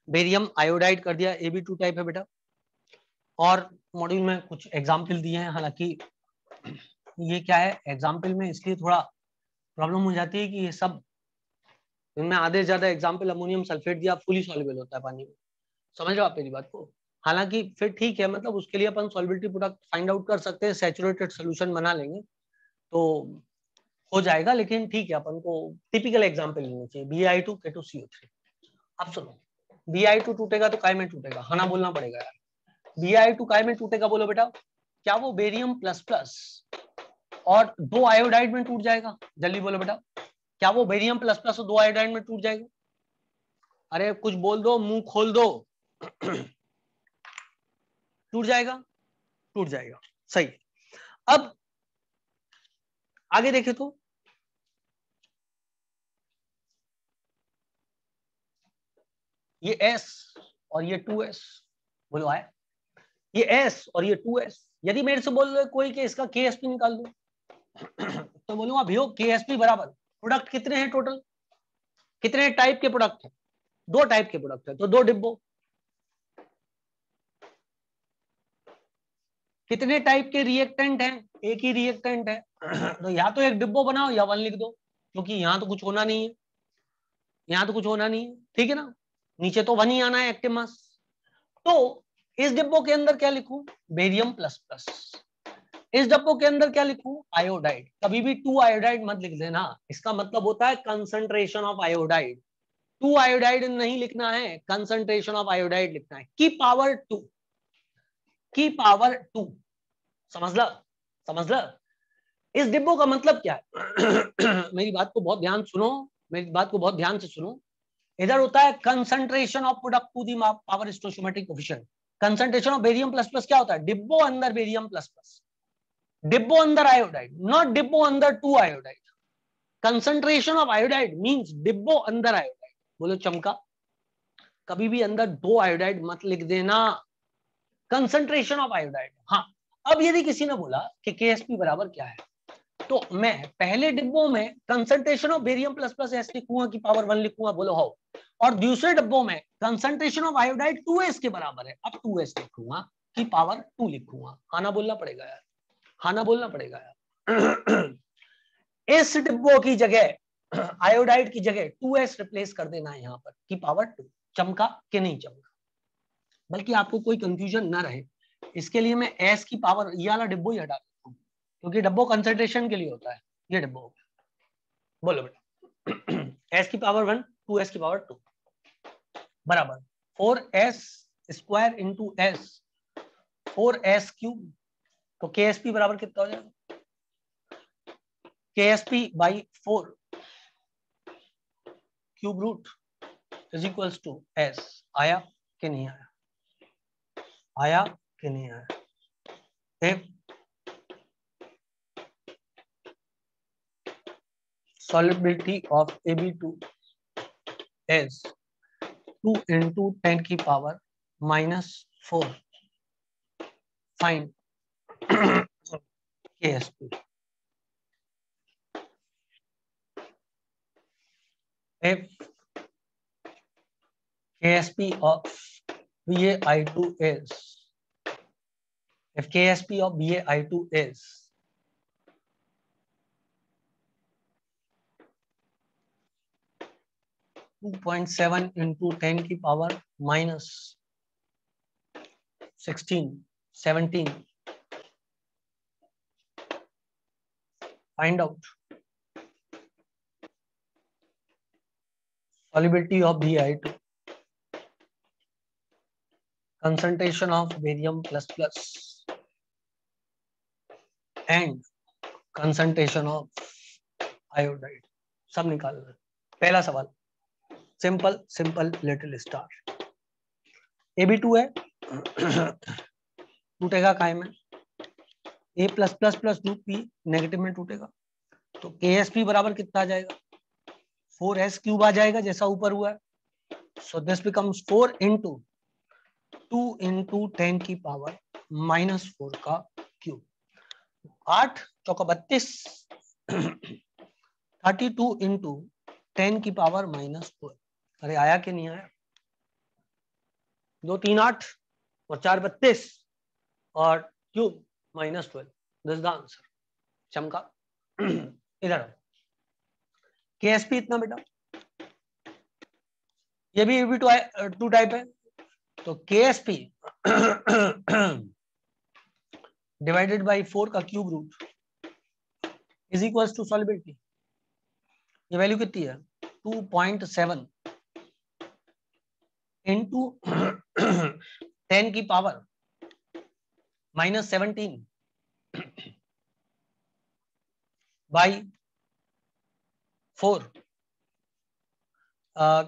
बेरियम आयोडाइड कर दिया, AB2 टाइप है बेटा। और मॉड्यूल में कुछ एग्जाम्पल दिए हैं, हालांकि ये क्या है एग्जाम्पल में इसलिए थोड़ा प्रॉब्लम हो जाती है कि ये सब इनमें आधे से ज्यादा एग्जाम्पल अमोनियम सल्फेट दिया, फुली सॉल्युबल होता है पानी में। समझ रहे हो आप मेरी बात को? हालांकि फिर ठीक है, मतलब उसके लिए अपन सॉल्युबिलिटी प्रोडक्ट फाइंड आउट कर सकते हैं, सैचुरेटेड सोल्यूशन बना लेंगे तो हो जाएगा। लेकिन ठीक है, अपन को टिपिकल एग्जाम्पल लेना चाहिए, Bi2K2CO3। अब सुनो, Bi2 टूटेगा तो काय में टूटेगा, हाँ बोलना पड़ेगा यार। Bi2 काय में टूटेगा बोलो बेटा? क्या वो बेरियम प्लस प्लस और 2 आयोडाइड में टूट जाएगा? जल्दी बोलो बेटा, क्या वो बेरियम प्लस प्लस और 2 आयोडाइड में टूट जाएगा? अरे कुछ बोल दो, मुंह खोल दो। टूट जाएगा, टूट जाएगा, सही। अब आगे देखे तो ये S और ये 2S, बोलो आए, ये S और ये 2S। यदि मेरे से बोल रहे कोई कि इसका KSP निकाल दो तो बोलूंगा भैया KSP बराबर प्रोडक्ट कितने हैं टोटल, कितने टाइप के प्रोडक्ट है? 2 टाइप के प्रोडक्ट है, तो 2 डिब्बों। कितने टाइप के रिएक्टेंट हैं? एक ही रिएक्टेंट है तो या तो एक डिब्बो बनाओ या 1 लिख दो, क्योंकि यहां तो कुछ होना नहीं है, यहां तो कुछ होना नहीं है, ठीक है ना। नीचे तो 1 ही आना है एक्टिव मास। तो इस डिब्बों के अंदर क्या लिखूं? Barium plus plus. इस डब्बों के अंदर क्या लिखूं? आयोडाइड। कभी भी 2 आयोडाइड मत लिख देना, इसका मतलब होता है कंसंट्रेशन ऑफ आयोडाइड। 2 आयोडाइड नहीं लिखना है, कंसंट्रेशन ऑफ आयोडाइड लिखना है, की पावर 2, की पावर 2। समझ ला, समझ ला। इस डिब्बों का मतलब क्या है मेरी बात को बहुत ध्यान सुनो, मेरी बात को बहुत ध्यान से सुनो। इधर होता है concentration of product to the power stoichiometric coefficient. Concentration of barium plus plus क्या होता है? डिब्बो अंदर बेरियम प्लस प्लस, डिब्बो अंदर आयोडाइड, नॉट डिब्बो अंदर 2 iodide. Concentration of iodide means डिब्बो अंदर आयोडाइड। बोलो चमका। कभी भी अंदर 2 आयोडाइड मत लिख देना, कंसंट्रेशन ऑफ आयोडाइड। हाँ, अब यदि किसी ने बोला कि KSP बराबर क्या है, तो मैं पहले डिब्बों में concentration of barium plus plus S लिखूंगा की पावर 1 लिखूंगा, बोलो हो। और दूसरे डिब्बों में कंसंट्रेशन ऑफ आयोडाइड 2s के बराबर है, अब 2s लिखूंगा की पावर 2 लिखूंगा। खाना बोलना पड़ेगा यार, खाना बोलना पड़ेगा यार इस डिब्बों की जगह आयोडाइड की जगह 2s रिप्लेस कर देना है यहां पर की पावर 2। चमका कि नहीं चमका? बल्कि आपको कोई कंफ्यूजन ना रहे, इसके लिए मैं s की पावर ये वाला डिब्बो ही हटा देता हूं, क्योंकि डिब्बो कंसंट्रेशन के लिए होता है। ये डिब्बो हो गया, बोलो बेटा s की पावर 1, 2s की पावर 2 बराबर 4s square into s, 4s cube. तो KSP बराबर कितना हो जाएगा? KSP by 4 cube root is equals to S। आया कि नहीं आया? आया कि नहीं आया? if solubility of AB2 is 2 into 10 की power -4, find KSP। if KSP of BaI2 is, if KSP of BaI2 is 2.7 into 10 की power -16, 17, find out solubility of BaI2, concentration of barium plus plus and concentration of iodide। सब निकालना है। पहला सवाल simple simple little star. AB2 है टूटेगा काय में? A plus plus plus 2P negative में टूटेगा तो KSP बराबर कितना आ जाएगा? 4S क्यूब आ जाएगा जैसा ऊपर हुआ है। So this becomes 4 into 2 into 10 की पावर -4 का क्यूब। 8 चौका 32, 32 इंटू 10 की पावर -12। अरे आया कि नहीं आया? 2 3 8 और 4 32 और क्यूब -12। This the answer. चमका। इधर KSP इतना बेटा, ये भी AB2 टाइप है तो KSP डिवाइडेड बाय 4 का cube root is equals to solubility. ये वैल्यू कितनी है? 2.7 इंटू 10 की पावर -17 बाई 4।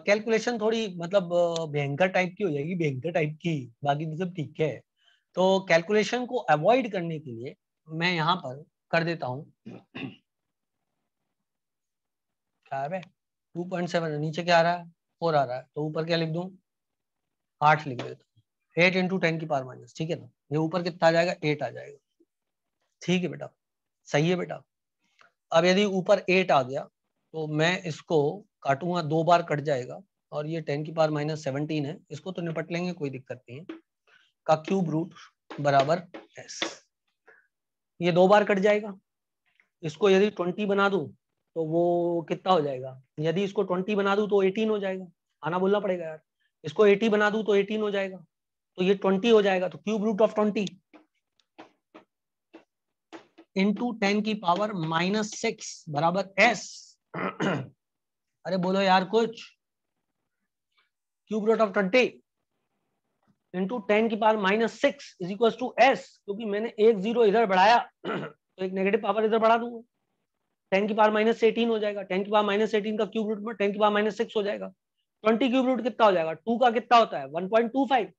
कैलकुलेशन थोड़ी मतलब भयंकर टाइप की हो जाएगी, भयंकर टाइप की, बाकी तो सब ठीक है। तो कैलकुलेशन को अवॉइड करने के लिए मैं यहां पर कर देता हूं क्या है 2.7 नीचे क्या आ रहा है? 4 आ रहा है तो ऊपर क्या लिख दूं? 8 लिख देता हूं। 8 इंटू 10 की पावर माइनस, ठीक है ना? ये ऊपर कितना आ जाएगा? 8 आ जाएगा। ठीक है बेटा, सही है बेटा। अब यदि ऊपर 8 आ गया तो मैं इसको काटूंगा, 2 बार कट जाएगा और ये 10 की पावर -17 है, इसको तो निपट लेंगे, कोई दिक्कत नहीं है। का क्यूब रूट बराबर S। ये 2 बार कट जाएगा। इसको यदि 20 बना दूं तो वो कितना हो जाएगा? यदि इसको 20 बना दूं तो 18 हो जाएगा। आना बोलना पड़ेगा यार। इसको 80 बना दूं तो 18 हो जाएगा, तो ये 20 हो जाएगा। तो क्यूब रूट ऑफ 20 इंटू 10 की पावर -6 बराबर S। अरे बोलो यार कुछ। क्यूब रूट ऑफ 20 इंटू 10 की power -6 is equal to S। क्योंकि मैंने एक जीरो इधर बढ़ाया तो एक नेगेटिव पावर इधर बढ़ा दूंगा। 10 की पावर -18 हो जाएगा। 10 की पावर -18 का क्यूब रूट में 10 की पावर -6 हो जाएगा। 20 क्यूब रूट कितना हो जाएगा? 2 का कितना होता है? 1.25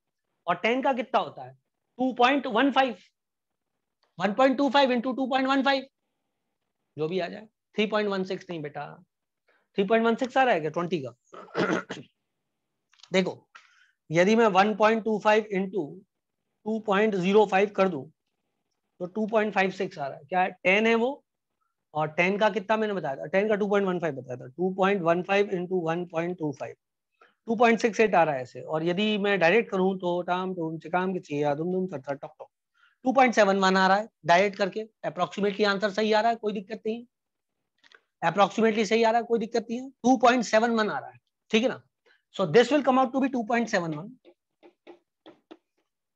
और 10 का कितना होता है? 2.15। 1.25 इंटू 2.15 जो भी आ जाए। 3.16 नहीं बेटा, 3.16 आ रहा है क्या 20 का? देखो यदि मैं 1.25 इंटू 2.05 कर दूं तो 2.56 आ रहा है। क्या है? 10 है वो, और 10 का कितना मैंने बताया था? 10 का 2.15 बताया था। 2.15 इंटू 1.25 2.68 आ रहा है ऐसे। और यदि मैं डायरेक्ट करूं तो टाम टूम चिकाम की चाहिए दुम दुम सर टक टक 2.71 आ रहा है डायरेक्ट करके। अप्रोक्सीमेटली आंसर सही आ रहा है, कोई दिक्कत नहीं। अप्रोक्सीमेटली सही आ रहा है, कोई दिक्कत नहीं है। 2.71 आ रहा है, ठीक है ना? So this will come out to be 2.71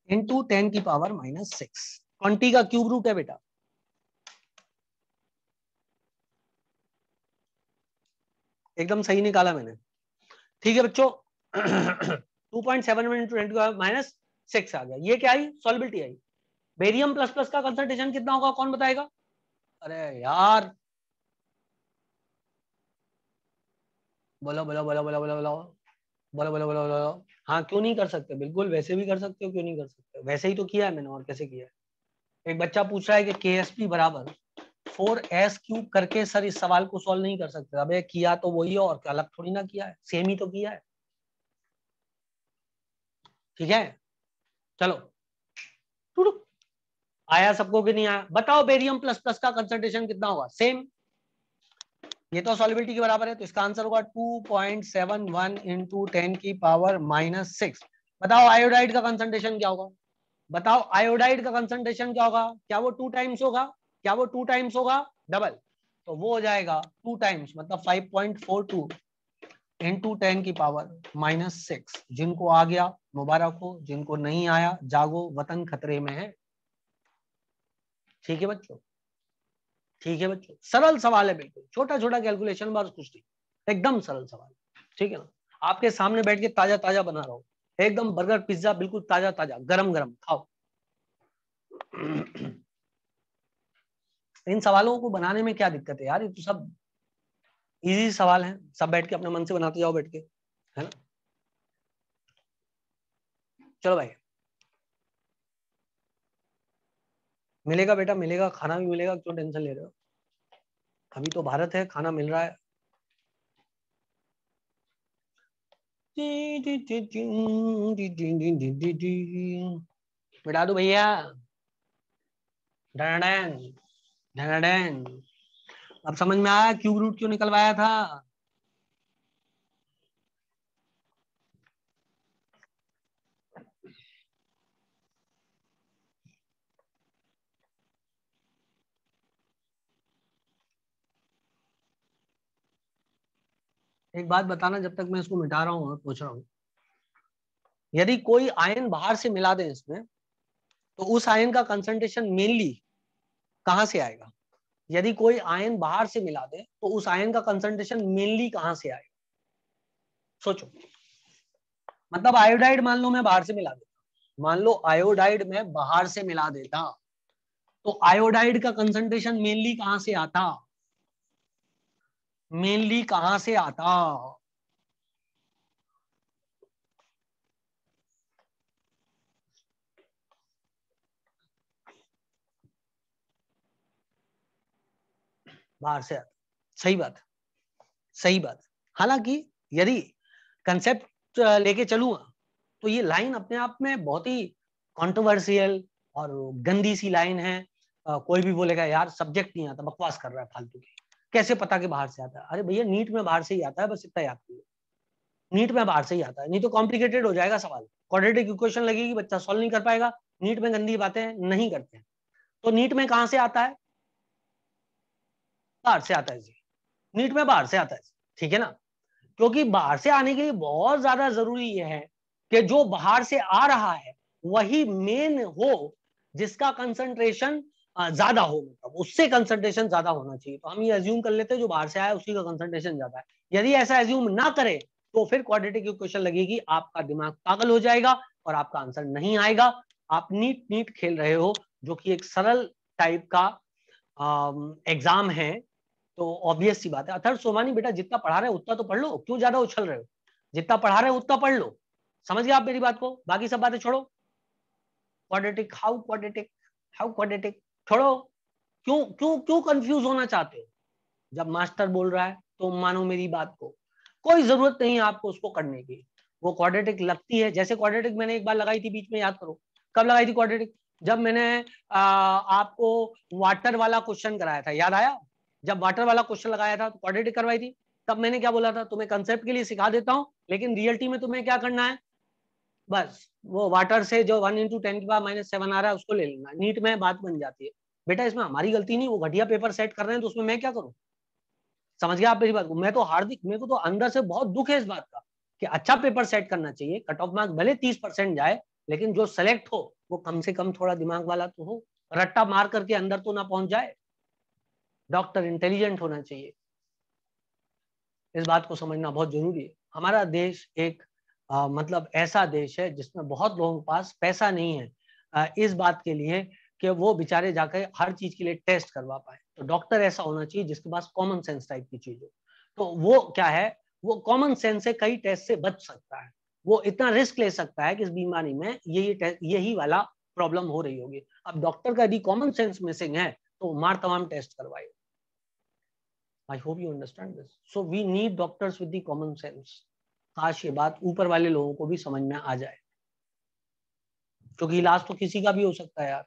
into 10 की पावर -6। 20 का क्यूब रूट है बेटा। एकदम सही निकाला मैंने, ठीक है बच्चों। 2.71 इंटू 10 की पावर -6 आ गया। ये क्या आई? सॉल्युबिलिटी आई। बेरियम प्लस प्लस का कंसंट्रेशन कितना होगा, कौन बताएगा? अरे यार बोलो बोलो बोलो बोलो बोलो बोलो बोलो बोलो बोलो बोलो। हाँ क्यों नहीं कर सकते, बिल्कुल वैसे भी कर सकते हो, क्यों नहीं कर सकते, वैसे ही तो किया है मैंने, और कैसे किया है। एक बच्चा पूछ रहा है कि KSP बराबर 4s³ करके सर इस सवाल को सॉल्व नहीं कर सकते। अबे किया तो वही है, और अलग थोड़ी ना किया है, सेम ही तो किया है। ठीक है चलो, टुडुक। आया सबको कि नहीं आया, बताओ बेरियम प्लस प्लस का कंसंट्रेशन कितना होगा, सेम, ये तो सॉल्युबिलिटी के बराबर है, तो इसका आंसर होगा 2.71 इंटू 10⁻⁻⁶। बताओ आयोडाइड का कंसंट्रेशन क्या होगा, बताओ आयोडाइड का कंसंट्रेशन क्या होगा, क्या वो 2 टाइम्स होगा, क्या वो 2 टाइम्स होगा, डबल, तो वो हो जाएगा 2 टाइम्स मतलब 5.42 इंटू 10⁻⁻⁶। जिनको आ गया मुबारक हो, जिनको नहीं आया जागो, वतन खतरे में है। ठीक है बच्चों, ठीक है बच्चों, सरल सवाल है, बिल्कुल छोटा छोटा कैलकुलेशन, बस कुछ नहीं, एकदम सरल सवाल। ठीक है ना, आपके सामने बैठ के ताजा ताजा बना रहा हूं, एकदम बर्गर पिज्जा बिल्कुल ताजा ताजा गरम गरम खाओ। इन सवालों को बनाने में क्या दिक्कत है यार, ये तो सब इजी सवाल हैं, सब बैठ के अपने मन से बनाते जाओ बैठ के, है ना। चलो भाई, मिलेगा बेटा मिलेगा, खाना भी मिलेगा, क्यों टेंशन ले रहे हो, अभी तो भारत है, खाना मिल रहा है। बिठा दो भैया, ढनढन ढनढन। अब समझ में आया क्यूब रूट क्यों निकलवाया था। एक बात बताना, जब तक मैं इसको मिटा रहा हूँ और पूछ रहा हूँ, यदि कोई आयन बाहर से मिला दे इसमें, तो उस आयन का कंसंट्रेशन मेनली कहां से आएगा, यदि कोई आयन बाहर से मिला दे तो उस आयन का कंसंट्रेशन मेनली कहां से आएगा, सोचो। मतलब आयोडाइड मान लो मैं बाहर से मिला देता, मान लो आयोडाइड में बाहर से मिला देता, तो आयोडाइड का कंसंट्रेशन मेनली कहां से आता, मेनली कहां से आता, बाहर से आता। सही बात, सही बात। हालांकि यदि कंसेप्ट लेके चलूंगा तो ये लाइन अपने आप में बहुत ही कंट्रोवर्शियल और गंदी सी लाइन है। कोई भी बोलेगा यार सब्जेक्ट नहीं आता, बकवास कर रहा है फालतू की, कैसे पता कि बाहर से आता है। अरे भैया नीट में बाहर से ही आता है, बस इतना याद कीजिए, नीट में बाहर से ही आता है, नहीं तो कॉम्प्लिकेटेड हो जाएगा सवाल, क्वाड्रेटिक इक्वेशन लगेगी, बच्चा सॉल्व नहीं कर पाएगा। नीट में गंदी बातें नहीं करते हैं। तो नीट में कहां से आता है, बाहर से आता है जी, नीट में बाहर से आता है, ठीक है ना। क्योंकि बाहर से आने के लिए बहुत ज्यादा जरूरी यह है कि जो बाहर से आ रहा है वही मेन हो, जिसका कंसंट्रेशन ज्यादा हो, मतलब उससे कंसंट्रेशन ज्यादा होना चाहिए। तो हम ये एज्यूम कर लेते हैं जो बाहर से आया उसी का कंसंट्रेशन ज्यादा है। यदि ऐसा एज्यूम ना करे तो फिर क्वाड्रेटिक इक्वेशन लगेगी, आपका दिमाग पागल हो जाएगा और आपका आंसर नहीं आएगा। आप नीट नीट खेल रहे हो, जो कि एक सरल टाइप का एग्जाम है। तो ऑब्वियस सी बात है, अथर्व सोमानी बेटा जितना पढ़ा रहे हो उतना तो पढ़ लो, क्यों ज्यादा उछल रहे हो, जितना पढ़ा रहे हो उतना पढ़ लो। समझ गए आप मेरी बात को, बाकी सब बातें छोड़ो। Quadratic how, quadratic how, quadratic छोड़ो। क्यों क्यों क्यों कंफ्यूज होना चाहते हो, जब मास्टर बोल रहा है तो मानो मेरी बात को, कोई जरूरत नहीं है आपको उसको करने की। वो क्वाड्रेटिक लगती है, जैसे क्वाड्रेटिक मैंने एक बार लगाई थी बीच में, याद करो कब लगाई थी क्वाड्रेटिक, जब मैंने आपको वाटर वाला क्वेश्चन कराया था, याद आया, जब वाटर वाला क्वेश्चन लगाया था तो क्वाड्रेटिक करवाई थी। तब मैंने क्या बोला था, तुम्हें कंसेप्ट के लिए सिखा देता हूं, लेकिन रियलिटी में तुम्हें क्या करना है, बस वो वाटर से जो 1 × 10⁻⁷ आ रहा है उसको ले लेना, नीट में बात बन जाती है। बेटा इसमें हमारी गलती नहीं, वो घटिया पेपर सेट कर रहे हैं तो उसमें मैं क्या करूं। समझ गया आप मेरी बात को, मैं तो हार्दिक, मेरे को तो अंदर से बहुत दुख है इस बात का कि अच्छा पेपर सेट करना चाहिए, कट ऑफ मार्क्स भले 30% जाए, लेकिन जो सेलेक्ट हो वो कम से कम थोड़ा दिमाग वाला तो हो, रट्टा मार करके अंदर तो ना पहुंच जाए। डॉक्टर इंटेलिजेंट होना चाहिए, इस बात को समझना बहुत जरूरी है। हमारा देश एक मतलब ऐसा देश है जिसमें बहुत लोगों के पास पैसा नहीं है इस बात के लिए कि वो बेचारे जाकर हर चीज के लिए टेस्ट करवा पाए। तो डॉक्टर ऐसा होना चाहिए जिसके पास कॉमन सेंस टाइप की चीज हो। तो वो क्या है, वो कॉमन सेंस से कई टेस्ट से बच सकता है, वो इतना रिस्क ले सकता है कि इस बीमारी में यही वाला प्रॉब्लम हो रही होगी। अब डॉक्टर का यदि कॉमन सेंस मिसिंग है तो मार तमाम टेस्ट करवाए। I hope you understand this. So we need doctors with the common sense. काश ये बात ऊपर वाले लोगों को भी समझ में आ जाए, क्योंकि इलाज तो किसी का भी हो सकता है यार।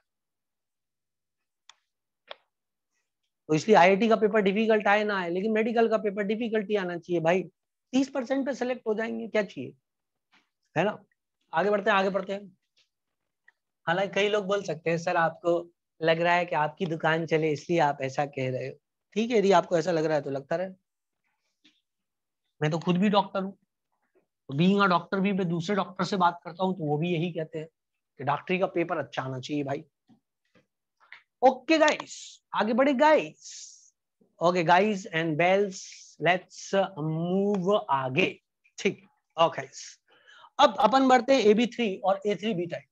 तो इसलिए आईआईटी का पेपर डिफिकल्ट आए ना आए, लेकिन मेडिकल का पेपर डिफिकल्ट ही आना चाहिए भाई। 30% पे सेलेक्ट हो जाएंगे, क्या चाहिए, है ना। आगे बढ़ते हैं, आगे बढ़ते हैं। हालांकि कई लोग बोल सकते हैं सर आपको लग रहा है कि आपकी दुकान चले इसलिए आप ऐसा कह रहे हो। ठीक है, यदि आपको ऐसा लग रहा है तो लगता रहे। मैं तो खुद भी डॉक्टर हूँ, तो बीइंग अ डॉक्टर भी मैं दूसरे डॉक्टर से बात करता हूँ तो वो भी यही कहते हैं कि डॉक्टरी का पेपर अच्छा आना चाहिए भाई। ओके गाइस, आगे बढ़े guys. Okay guys and bells, let's move आगे। ठीक, ओके। अब अपन बढ़ते हैं AB3 और A3B टाइप।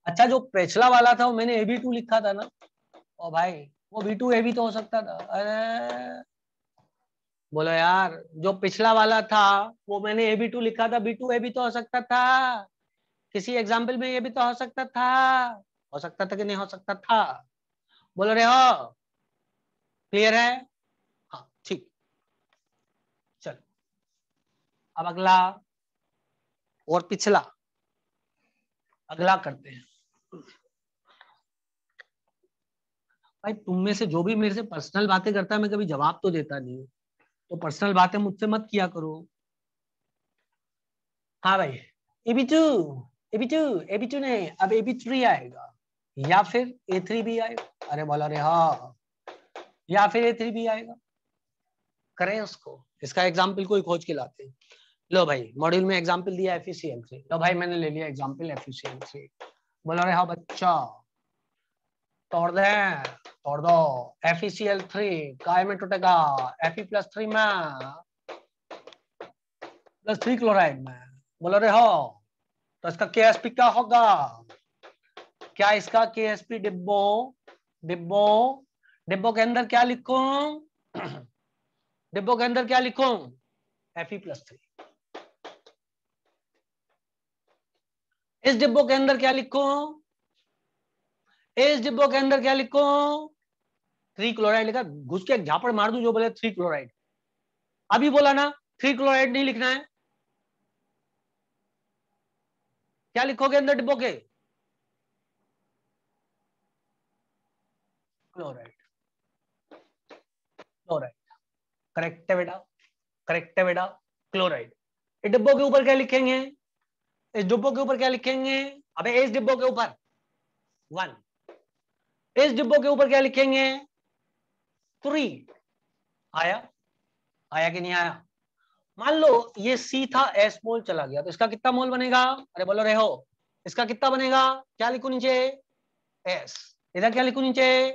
अच्छा, जो पिछला वाला था वो मैंने AB2 लिखा था ना, ओ भाई वो B2 AB तो हो सकता था। अरे बोलो यार, जो पिछला वाला था वो मैंने AB2 लिखा था, B2 AB तो हो सकता था। किसी एग्जाम्पल में ये भी तो हो सकता था। हो सकता था कि नहीं हो सकता था? बोल रहे हो? क्लियर है? हाँ ठीक। चल अब अगला और पिछला, अगला करते हैं। भाई तुम में से जो भी मेरे से पर्सनल बातें करता है मैं कभी जवाब तो देता नहीं हूँ, तो पर्सनल बातें मुझसे मत किया करो। हाँ भाई, AB2, AB2, AB2 नहीं, अब AB3 आएगा या फिर A3 भी आएगा। अरे बोला रे हाँ, या फिर A3 भी आएगा। करें उसको, इसका एग्जाम्पल कोई खोज के लाते हैं। लो भाई, मॉड्यूल में एग्जाम्पल दिया FeCl3। लो भाई मैंने ले लिया एग्जाम्पल FeCl3। बोला रे हाँ बच्चा, तोड़ दे, तोड़ दो। FeCl3 काय में टूटेगा? Fe+3 में, +3 क्लोराइड में। बोला रे हो, तो इसका KSP क्या होगा? क्या इसका KSP डिब्बो, डिब्बो, डिब्बो के अंदर क्या लिखूं? डिब्बो के अंदर क्या लिखूं? Fe+3। इस डिब्बो के अंदर क्या लिखूं? इस डिब्बो के अंदर क्या लिखूं? 3 क्लोराइड लिखा, घुस के झापड़ मार दूं जो बोले 3 क्लोराइड। अभी बोला ना 3 क्लोराइड नहीं लिखना है। क्या लिखोगे अंदर डिब्बो के? Chloride, chloride. करेक्ट है बेटा, करेक्ट है बेटा, क्लोराइड। इस डिब्बों के ऊपर क्या लिखेंगे? इस डिब्बों के ऊपर क्या लिखेंगे? अबे इस डिब्बों के ऊपर 1, इस डिब्बों के ऊपर क्या लिखेंगे? 3। आया, आया कि नहीं आया? मान लो ये C था, S मोल चला गया तो इसका कितना मोल बनेगा? अरे बोलो रहे हो, इसका कितना बनेगा? क्या लिखू नीचे? S। इधर क्या लिखू नीचे?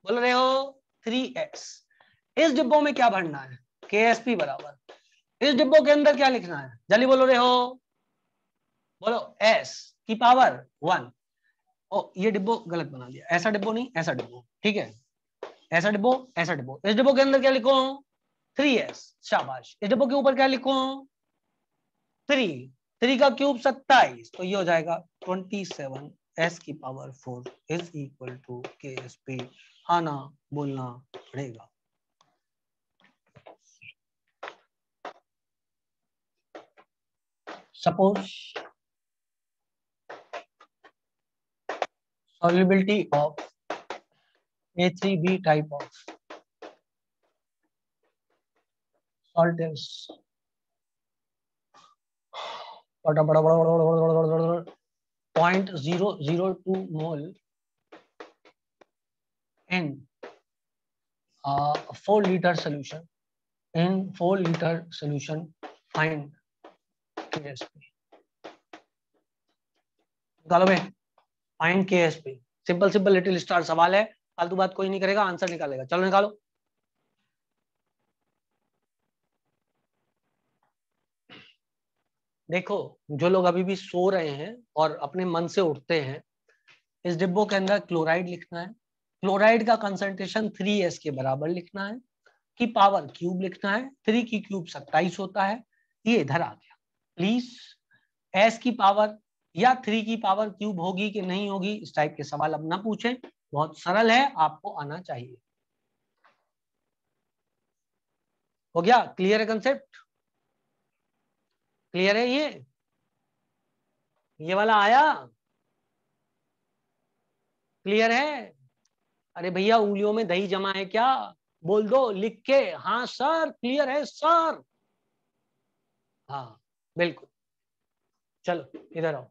बोल रहे हो 3S। इस डिब्बों में क्या भरना है? KSP बराबर, इस डिब्बों के अंदर क्या लिखना है? जल्दी बोलो रहे हो, बोलो S की पावर 1। ओ ये डिब्बो गलत बना दिया, ऐसा डिब्बो नहीं, ऐसा डिब्बो, ठीक है। ऐसा डिब्बो, ऐसा डिब्बो। इस डिब्बो के अंदर क्या लिखो? 3S। शाबाश। इस डिब्बो के ऊपर क्या लिखो? 3। 3 का क्यूब 27, तो ये हो जाएगा 27। S की power 4 is equal to KSP। आना बोलना पड़ेगा। Suppose solubility of A3B type of salt is 0.002 mole in 4-liter solution. In 4-liter solution, find KSP. निकालो बे, find KSP। Simple simple little star सवाल है, फालतू बात कोई नहीं करेगा, आंसर निकालेगा। चलो निकालो। देखो, जो लोग अभी भी सो रहे हैं और अपने मन से उठते हैं, इस डिब्बों के अंदर क्लोराइड लिखना है। क्लोराइड का कंसंट्रेशन 3S के बराबर लिखना है। की पावर क्यूब लिखना है, 3 की क्यूब 27 होता है, ये इधर आ गया। प्लीज s की पावर या 3 की पावर क्यूब होगी कि नहीं होगी, इस टाइप के सवाल अब ना पूछें, बहुत सरल है, आपको आना चाहिए। हो गया? क्लियर है कंसेप्ट? क्लियर है? ये वाला आया? क्लियर है? अरे भैया उंगलियों में दही जमा है क्या? बोल दो लिख के, हाँ सर क्लियर है सर। हाँ बिल्कुल, चलो इधर आओ।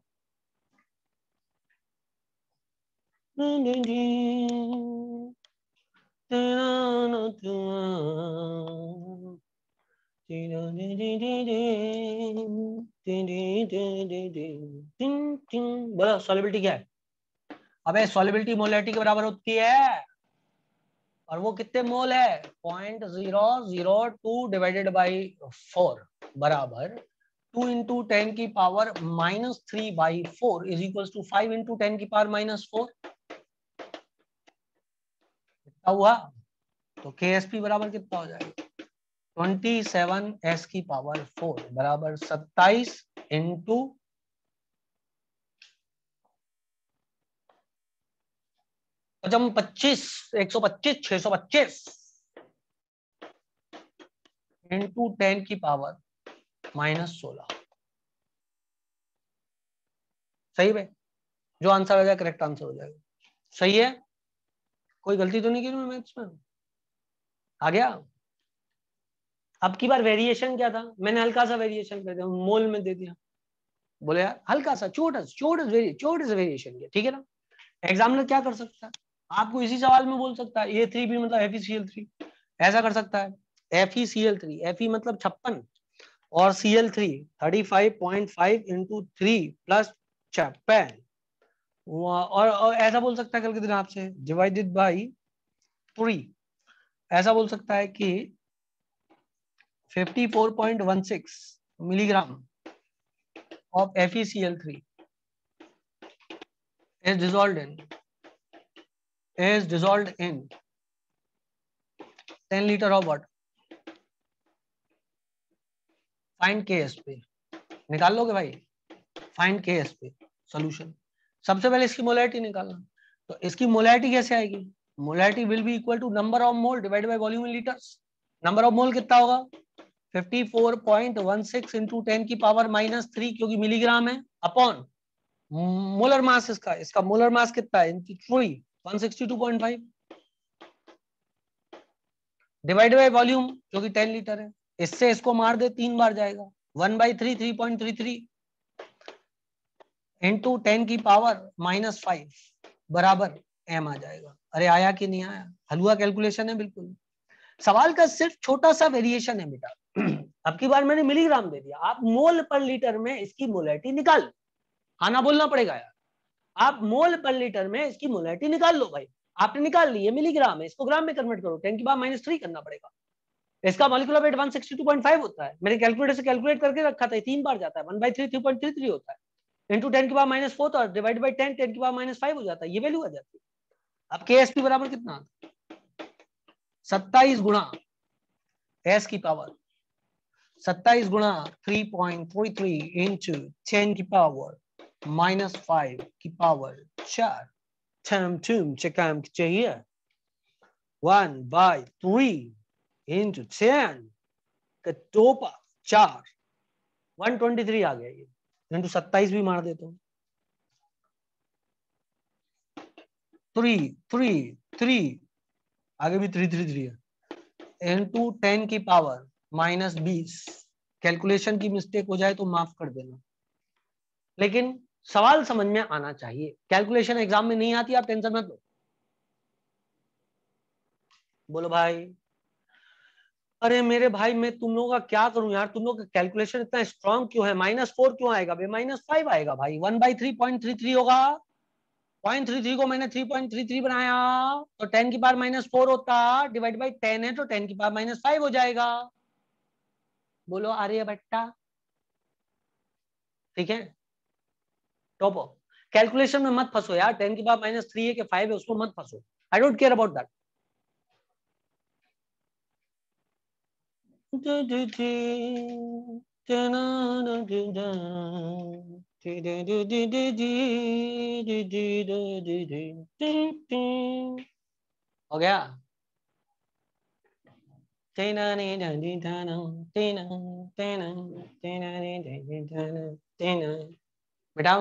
बोलो सॉलिबिलिटी क्या है? अबे सॉलिबिलिटी मोलैरिटी के बराबर होती है, और वो कितने मोल है? 0.002 डिवाइडेड बाई 4 बराबर 2 इंटू 10 की power -3/4 is equal to 5 into 10 की पावर -4। कितना हुआ? तो KSP बराबर कितना हो जाएगा? 27s की पावर 4 बराबर 27 इंटू 25, 125, 625 इंटू 10 की पावर -16। सही है? जो आंसर आ जाए करेक्ट आंसर हो जाएगा। सही है? कोई गलती तो नहीं की मैंने मैथ्स में? आ गया? अब की बार वेरिएशन क्या था? मैंने हल्का सा वेरिएशन कर दिया, मोल में दे दिया। बोले यार हल्का सा छोटा छोटा सा वेरिएशन किया, ठीक है ना? एग्जामिनर क्या कर सकता है? आपको इसी सवाल में बोल सकता है A3 भी मतलब FeCl3, ऐसा कर सकता है। FeCl3, Fe मतलब 56 और Cl3 35.5 इंटू 3 प्लस 56, और ऐसा बोल सकता है कल के दिन आपसे डिवाइडेड बाई 3, ऐसा बोल सकता है कि 54.16 milligram of FeCl3 is dissolved in 10 liter of water. Find KSP. निकाल लोगे भाई? Find KSP solution. सबसे पहले इसकी मोलैरिटी निकालना। तो इसकी मोलैरिटी कैसे आएगी? Molarity will be equal to number of mole divided by volume in litres. Number of mole कितना होगा? 54.16 इंटू 10 की पावर -3, क्योंकि मिलीग्राम है, अपॉन मोलर मास इसका मोलर मास कितना है? 3 162.5 डिवाइड बाय वॉल्यूम जो कि 10 लीटर है। इससे इसको मार दे 3 बार जाएगा, 1/3 3.33 इंटू 10 की पावर -5 बराबर m आ जाएगा। अरे आया कि नहीं आया? हलवा कैलकुलेशन है बिल्कुल। सवाल का सिर्फ छोटा सा वेरिएशन है बेटा। अब की बार मैंने मिलीग्राम दे दिया, आप मोल पर लीटर में इसकी मोलैरिटी निकाल, आना बोलना पड़ेगा यार। आप मोल पर लीटर में इसकी मोलैरिटी निकाल लो भाई। आपने निकाल ली, ये मिलीग्राम है, इसको ग्राम में कन्वर्ट करो, 10 की पावर -3 करना पड़ेगा। इसका मॉलिक्यूलर वेट 162.5 होता है, मैंने कैलकुलेटर से कैलकुलेट करके रखा था, 3 बार जाता है, 1/3 3.33 होता है, इंटू 10 की पावर -4 तो डिवाइड बाई 10 10 की पावर -5 हो जाता है, ये वैल्यू आ जाती है। अब KSP बराबर कितना? 27 गुणा s की पावर 27 गुणा 3.33 इंटू 10 की पावर -5 की पावर 4 चकाम चाहिए 1/3 इंटू 10 का 4 123 आ गया, ये इंटू 27 भी मार देता हूँ, 3 आगे भी 3 है, इंटू 10 की पावर -20। कैलकुलेशन की मिस्टेक हो जाए तो माफ कर देना, लेकिन सवाल समझ में आना चाहिए। कैलकुलेशन एग्जाम में नहीं आती, आप टेंशन मत लो। बोलो भाई। अरे मेरे भाई मैं तुम लोगों का क्या करूं यार, तुम लोग का कैलकुलेशन इतना स्ट्रांग क्यों है? -4 क्यों आएगा बे? -5 आएगा भाई, 1/3.33 होगा, 0.33 को मैंने 3.33 बनाया तो 10 की पावर -4 होता, डिवाइड बाई 10 है तो 10 की पावर -5 हो जाएगा। बोलो आर्यभट्टा, ठीक है? टॉपो कैलकुलेशन में मत फंसो यार, 10 की पावर -3 है कि 5 है उसको मत फंसो, I don't care about that. हो गया। बेटा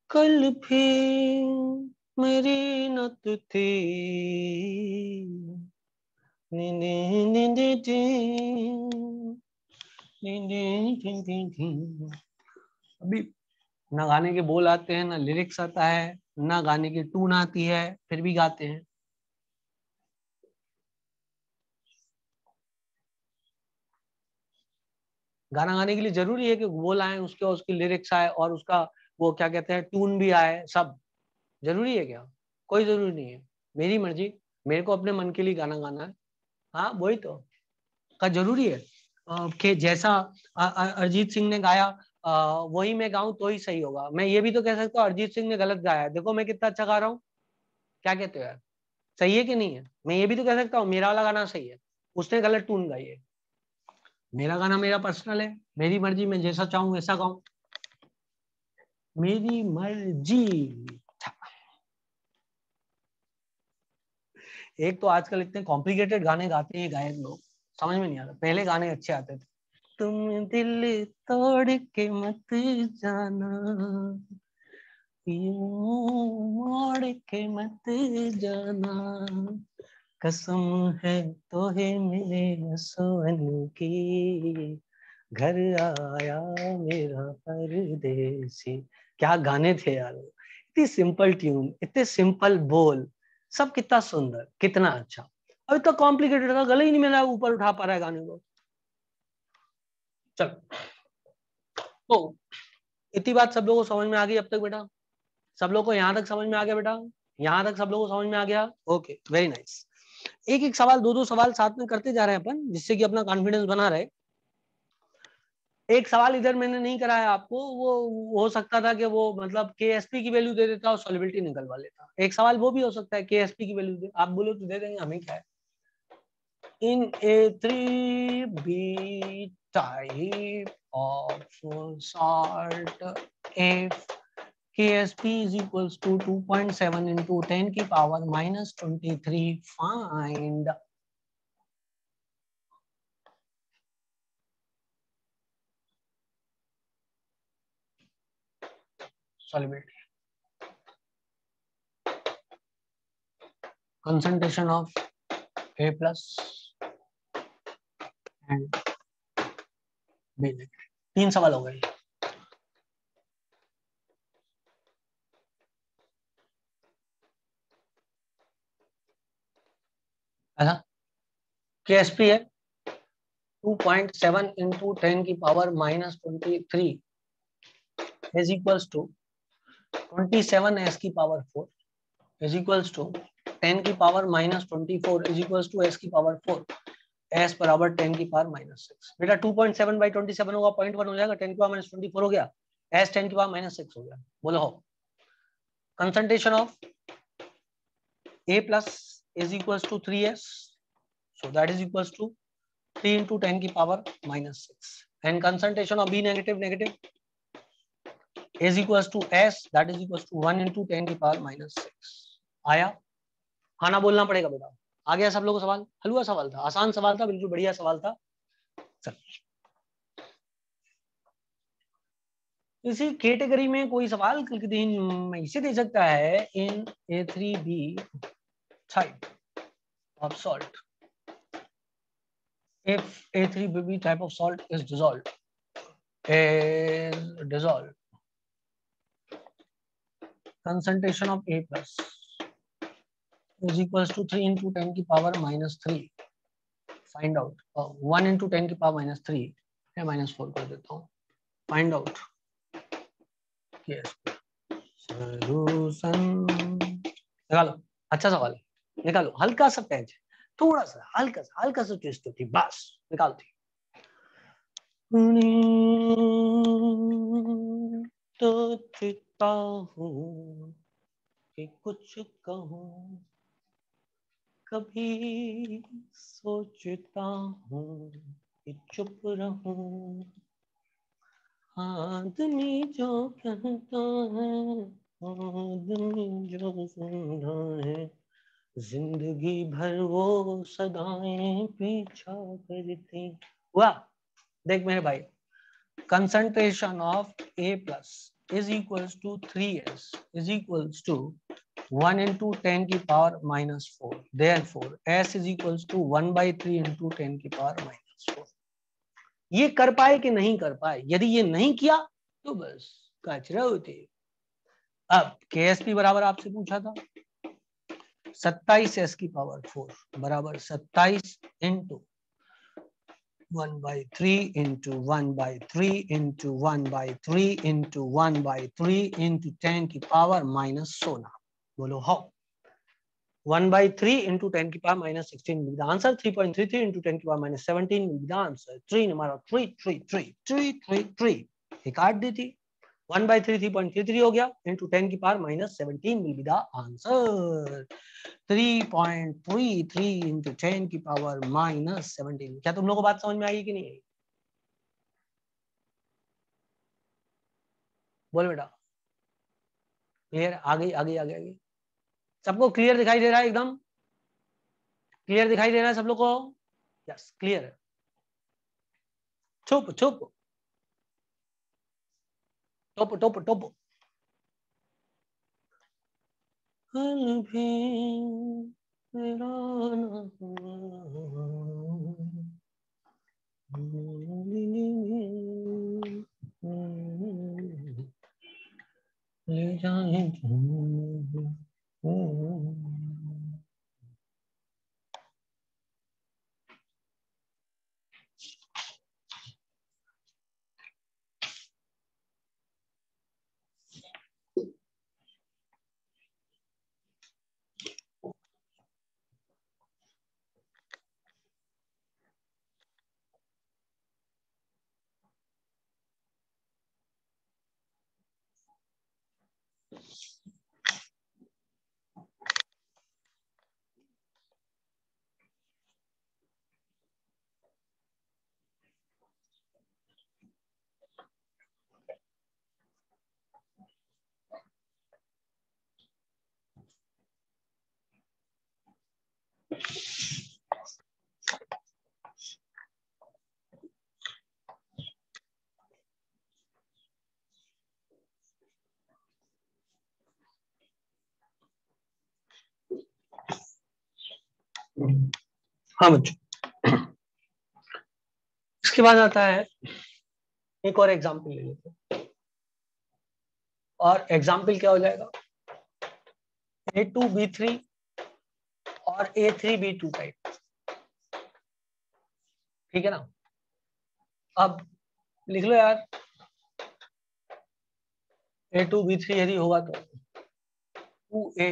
कल फिर मेरी नत थी, अभी ना गाने के बोल आते हैं, ना लिरिक्स आता है, ना गाने की टून आती है, फिर भी गाते हैं। गाना गाने के लिए जरूरी है कि बोल आए, उसके उसकी लिरिक्स आए और उसका वो क्या कहते हैं टून भी आए, सब जरूरी है क्या? कोई जरूरी नहीं है, मेरी मर्जी, मेरे को अपने मन के लिए गाना गाना है। हाँ वही तो का जरूरी है कि जैसा अरिजीत सिंह ने गाया वही मैं गाऊं तो ही सही होगा। मैं ये भी तो कह सकता हूँ अरिजीत सिंह ने गलत गाया है, देखो मैं कितना अच्छा गा रहा हूँ। क्या कहते हो यार, सही है कि नहीं है? मैं ये भी तो कह सकता हूँ मेरा वाला गाना सही है, उसने गलत टून गाई है। मेरा गाना मेरा पर्सनल है, मेरी मर्जी, मैं जैसा चाहूँ वैसा गाऊं, मेरी मर्जी। एक तो आजकल इतने कॉम्प्लिकेटेड गाने गाते हैं गायक लोग, समझ में नहीं आता। पहले गाने अच्छे आते थे। तुम दिल तोड़ के मत जाना, यूं मोड़ के मत जाना, कसम है तो है मेरे सोन की, घर आया मेरा परदेसी। क्या गाने थे यार वो, इतनी सिंपल ट्यून, इतने सिंपल बोल, सब कितना सुंदर, कितना अच्छा। अब इतना कॉम्प्लिकेटेड था, गला ही नहीं मेरा ऊपर उठा पा रहा है गाने को। चल तो इतनी बात सब लोगों को समझ में आ गई अब तक बेटा? सब लोगों को यहाँ तक समझ में आ गया बेटा? यहाँ तक सब लोगों को समझ में आ गया? Okay very nice. एक एक सवाल, दो दो सवाल साथ में करते जा रहे हैं अपन, जिससे कि अपना कॉन्फिडेंस बना रहे। एक सवाल इधर मैंने नहीं कराया आपको, वो हो सकता था कि वो मतलब केएसपी की वैल्यू दे देता और सॉल्युबिलिटी निकलवा लेता। एक सवाल वो भी हो सकता है केएसपी की वैल्यू दे, आप बोलो तो दे देंगे, हमें क्या है। इन A3B type of salt, if KSP is equals to 2.7 into 10 की power minus 23, find solubility, concentration of A plus and B negative। तीन सवाल हो गए। है KSP है 2.7 into 10 की power minus 23 is equals to 27 s की पावर 4 is equals to 10 की power minus 24 is equals to s की पावर 4, s बराबर 10 की पावर minus 6। बेटा 2.7 by 27 होगा, 0.1 हो जाएगा, 10 की पावर minus 24 हो गया, s 10 की पावर minus 6 हो गया। बोलो हो। concentration of A plus is equals to 3s, so that is equals to 3 into 10 की power minus 6, and concentration of B negative is equals to s, that is equals to 1 into 10 की power minus 6। आया? खाना बोलना पड़ेगा बेटा। आ गया सब लोगों को सवाल? हलवा सवाल था, आसान सवाल था, बिल्कुल बढ़िया सवाल था। चल इसी कैटेगरी में कोई सवाल इसे दे सकता है, इन A3B type of salt, if A3B type of salt is dissolved concentration of A plus is equals to 3 into 10 की power minus 3, find out 1 into 10 की पावर minus 3 या minus 4 कर देता हूँ, फाइंड आउट सॉल्यूशन। निकालो, अच्छा सवाल है, निकालो, हल्का सा पेंच, थोड़ा सा हल्का सा ट्विस्ट होती, बस निकालती। तो चिता हूँ कि कुछ कहूँ, कभी सोचता हूँ कि चुप रहूं, आदमी जो कहता है, आदमी जो सुनता है, जिंदगी भर वो सदाएं पीछा करती। हुआ? देख मेरे भाई, concentration of A plus is equals to 3s is equals to 1 into 10 की power minus 4. Therefore, s is equals to 1 by 3 into 10 की power minus 4. ये कर पाए कि नहीं कर पाए? यदि ये नहीं किया तो बस कचरा होते। अब KSP बराबर आपसे पूछा था 27s की पावर 4 बराबर 27 into 1 by 3 into 1 by 3 into 1 by 3 into 1 by 3 into 10 की पावर माइनस 16। बोलो हाउ? 1 by 3 into 10 की power minus 16 will be the answer. 3.33 into 10 की power minus 17 will be the answer. 3 number 3 एक काट दी थी। 1 by 3 3.33 हो गया into 10 की power minus 17 will be the answer. 3.33 into 10 की पावर minus 17। क्या तुम लोगों को बात समझ में आई कि नहीं आई? बोल बेटा। क्लियर? आगे सबको क्लियर दिखाई दे रहा है? एकदम क्लियर दिखाई दे रहा है सब लोग को? यस क्लियर है। चुप चुप टोप टोप टोप। हल भी तेरा ले जाए। हाँ बच्चों, इसके बाद आता है एक और एग्जाम्पल ले लेते हैं। और एग्जाम्पल क्या हो जाएगा? A2B3 और A3B2 टाइप। ठीक है ना? अब लिख लो यार, A2B3 यदि होगा तो 2A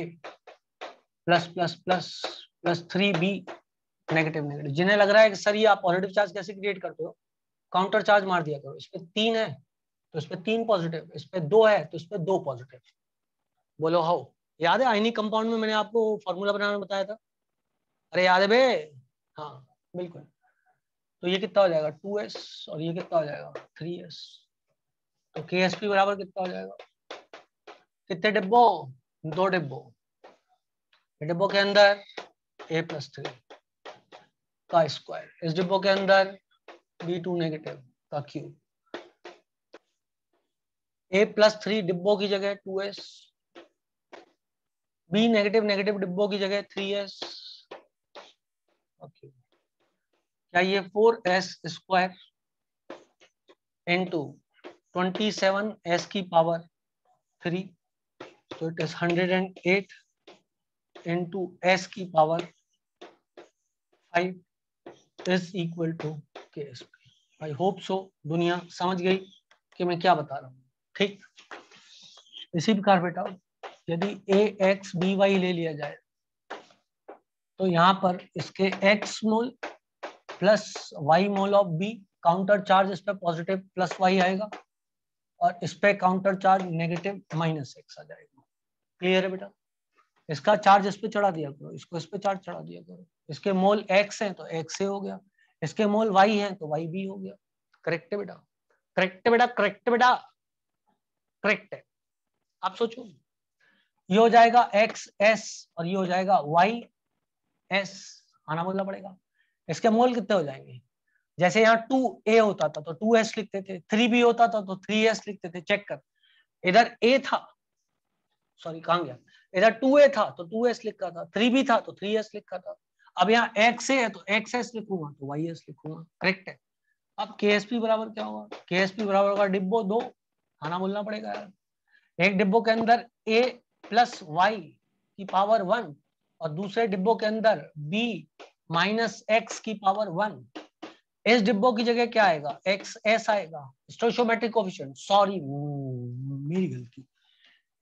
plus plus plus plus 3B negative negative. जिन्हें लग रहा है कि सर ये आप पॉजिटिव चार्ज कैसे क्रिएट करते हो, काउंटर चार्ज मार दिया करो। इस पे 3 है तो इस पे 3 पॉजिटिव, इस पे 2 है तो इस पे 2 पॉजिटिव। बोलो हाउ? याद है आयनिक कंपाउंड में मैंने आपको फॉर्मूला बनाना बताया था? अरे याद है बे? हाँ बिल्कुल। तो ये कितना हो जाएगा 2s और ये कितना हो जाएगा 3s। तो KSP बराबर कितना हो जाएगा? कितने डिब्बों? 2 डिब्बों। डिब्बों के अंदर A+3 का स्क्वायर, इस डिब्बों के अंदर B2 नेगेटिव का क्यूब। A+3 डिब्बों की जगह 2s, B नेगेटिव नेगेटिव डिब्बों की जगह 3s। ओके, क्या ये 4s स्क्वायर इंटू 27s की पावर 3, तो इट इज 108 इंटू s की power 5 is equal to KSP। I hope so दुनिया समझ गई कि मैं क्या बता रहा हूँ। ठीक, इसी प्रकार बेटा यदि AXBY ले लिया जाए तो यहाँ पर इसके X mole plus Y mole of B, counter charge इस पे पॉजिटिव प्लस Y आएगा और इस पे काउंटर चार्ज नेगेटिव -X आ जाएगा। क्लियर है बेटा? इसका चार्ज इस पे चढ़ा दिया करो, इसको इस पे चार्ज चढ़ा दिया करो। इसके मोल x है तो x हो गया, इसके मोल y है तो y भी हो गया। करेक्ट है बेटा, करेक्ट है बेटा, करेक्ट है बेटा, करेक्ट है। आप सोचो, ये हो जाएगा XS और ये हो जाएगा YS, आना बोलना पड़ेगा। इसके मोल कितने हो जाएंगे? जैसे यहाँ 2A होता था तो 2S लिखते थे, 3B होता था तो 3S लिखते थे। चेक कर, इधर A था, सॉरी कहां गया, इधर 2A था तो 2S लिखा था, 3B था तो 3S लिखा था। अब यहाँ XA है तो XS लिखूंगा तो YS लिखूंगा। करेक्ट है। अब KSP बराबर क्या होगा? KSP बराबर होगा डिब्बो 2, आना बोलना पड़ेगा यार। एक डिब्बो के अंदर A प्लस Y की पावर 1 और दूसरे डिब्बो के अंदर B माइनस X की पावर 1। इस डिब्बो की जगह क्या आएगा? XS आएगा, स्टोइचोमेट्रिक कोएफिशिएंट, सॉरी मेरी गलती,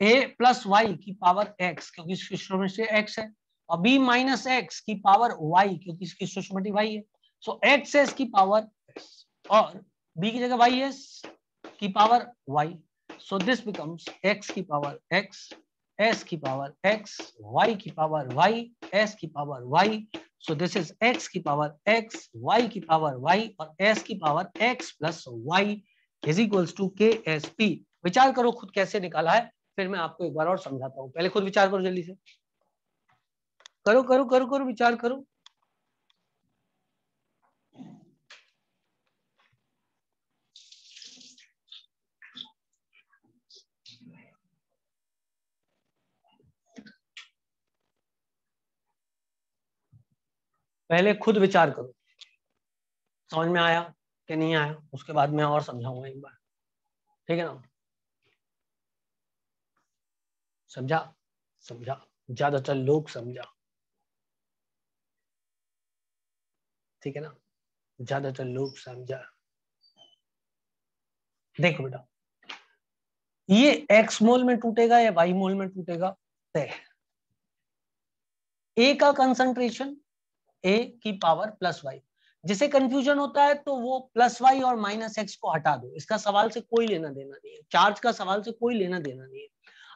A प्लस वाई की पावर x क्योंकि इसकी स्टोइचोमेट्री x है, और B माइनस x की पावर y क्योंकि इसकी स्टोइचोमेट्री y है। सो XS की पावर s और B की जगह YS की power y। So this becomes x की पावर x, s की पावर x, y की पावर y, s की power y। So this is x की पावर x, y की पावर y और s की power x plus y is equals to KSP। विचार करो खुद कैसे निकाला है, फिर मैं आपको एक बार और समझाता हूं। पहले खुद विचार करो, जल्दी से करो करो करो करो, विचार करो। पहले खुद विचार करो, समझ में आया कि नहीं आया, उसके बाद मैं और समझाऊंगा एक बार, ठीक है ना? समझा? समझा, ज्यादातर लोग समझा, ठीक है ना? ज्यादातर लोग समझा। देखो बेटा, ये x मोल में टूटेगा या y मोल में टूटेगा तय है। A का कंसंट्रेशन A की पावर प्लस y, जिसे कंफ्यूजन होता है तो वो प्लस y और माइनस x को हटा दो, इसका सवाल से कोई लेना देना नहीं है, चार्ज का सवाल से कोई लेना देना नहीं है।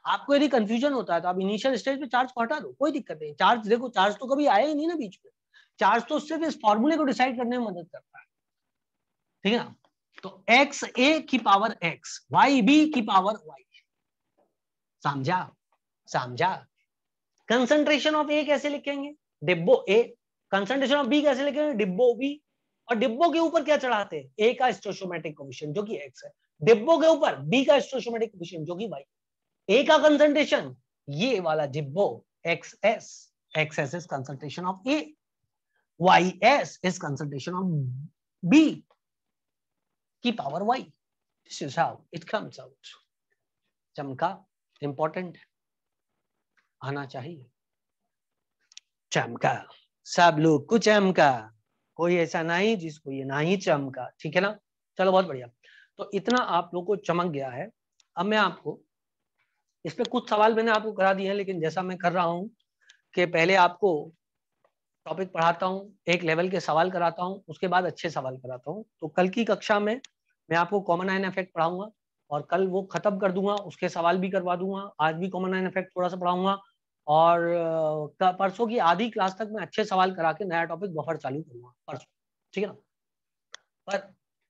आपको यदि कंफ्यूजन होता है तो आप इनिशियल स्टेज पे चार्ज को हटा दो, कोई दिक्कत नहीं। चार्ज देखो, चार्ज तो कभी आया ही नहीं ना बीच में, चार्ज तो सिर्फ इस फॉर्मूले को डिसाइड करने में मदद करता है, ठीक है ना? तो एक्स ए की पावर एक्स, वाई बी की पावर वाई, समझा? समझा? कंसंट्रेशन ऑफ ए कैसे लिखेंगे? डिब्बो ए। कंसंट्रेशन ऑफ बी कैसे लिखेंगे? डिब्बो बी। और डिब्बो के ऊपर क्या चढ़ाते हैं? ए का स्टोइचोमेट्रिक कोएफिशिएंट जो कि एक्स है, डिब्बो के ऊपर बी का स्टोइचोमेट्रिक कोएफिशिएंट जो कि वाई। ए का कंसंट्रेशन ये वाला डिब्बो X S, X S is concentration of A, Y S is concentration of B की power Y. This is how it comes out. चमका इंपॉर्टेंट, आना चाहिए। चमका, सब लोग को चमका, कोई ऐसा नहीं जिसको ये नहीं चमका, ठीक है ना? चलो बहुत बढ़िया। तो इतना आप लोग को चमक गया है। अब मैं आपको इस पे कुछ सवाल मैंने आपको करा दिए हैं, लेकिन जैसा मैं कर रहा हूं कि पहले आपको टॉपिक पढ़ाता हूं, एक लेवल के सवाल कराता हूं, उसके बाद अच्छे सवाल कराता हूं। तो कल की कक्षा में मैं आपको कॉमन आयन इफेक्ट पढ़ाऊंगा और कल वो खत्म कर दूंगा, उसके सवाल भी करवा दूंगा। आज भी कॉमन आयन इफेक्ट थोड़ा सा पढ़ाऊंगा और परसों की आधी क्लास तक मैं अच्छे सवाल करा के नया टॉपिक बफर चालू करूंगा परसों, ठीक है ना? पर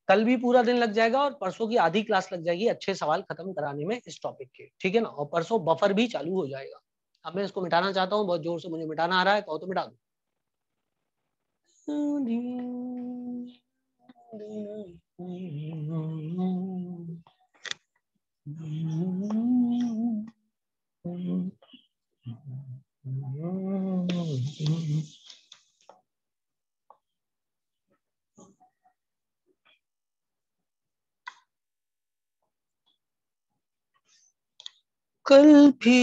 कल भी पूरा दिन लग जाएगा और परसों की आधी क्लास लग जाएगी अच्छे सवाल खत्म कराने में इस टॉपिक के, ठीक है ना? और परसों बफर भी चालू हो जाएगा। अब मैं इसको मिटाना चाहता हूँ बहुत जोर से, मुझे मिटाना आ रहा है, कहो तो मिटा दो। कल भी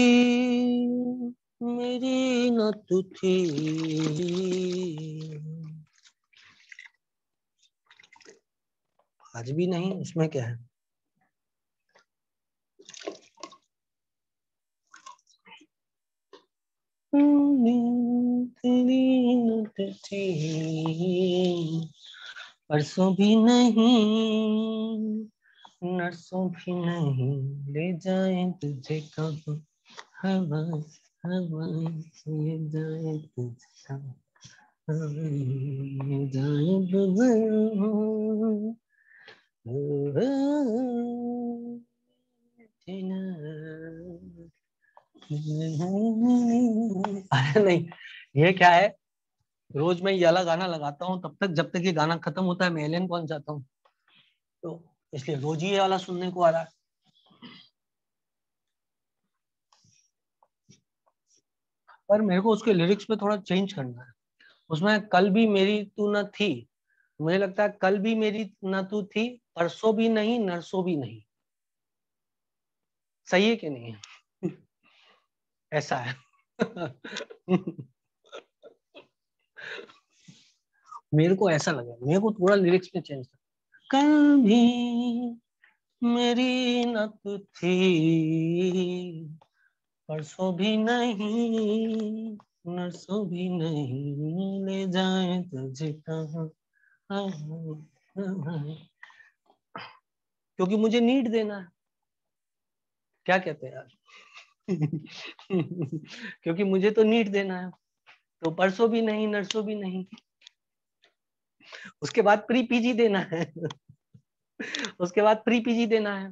मेरी न तू थी, आज भी नहीं, इसमें क्या है? परसों भी नहीं, नरसों भी नहीं, ले जाए तुझे कब हवस अरे नहीं, ये क्या है, रोज मैं ये वाला गाना लगाता हूँ, तब तक जब तक ये गाना खत्म होता है मैं एलियन पहुंच जाता हूँ, तो इसलिए रोज ही ये वाला सुनने को आ रहा है। पर मेरे को उसके लिरिक्स पे थोड़ा चेंज करना है। उसमें कल भी मेरी तू न थी, मुझे लगता है कल भी मेरी न तू थी, परसों भी नहीं, नरसों भी नहीं। सही है कि नहीं है? ऐसा है। मेरे को ऐसा लगा, मेरे को थोड़ा लिरिक्स में चेंज कर। कल भी मेरी न तू थी, परसों भी नहीं, नरसों भी नहीं, ले जाए तुझे कहाँ। क्योंकि मुझे नीड देना है, क्या कहते हैं यार? क्योंकि मुझे तो नीड देना है, तो परसों भी नहीं, नरसों भी नहीं। उसके बाद प्री पीजी देना है। उसके बाद प्री पीजी देना है।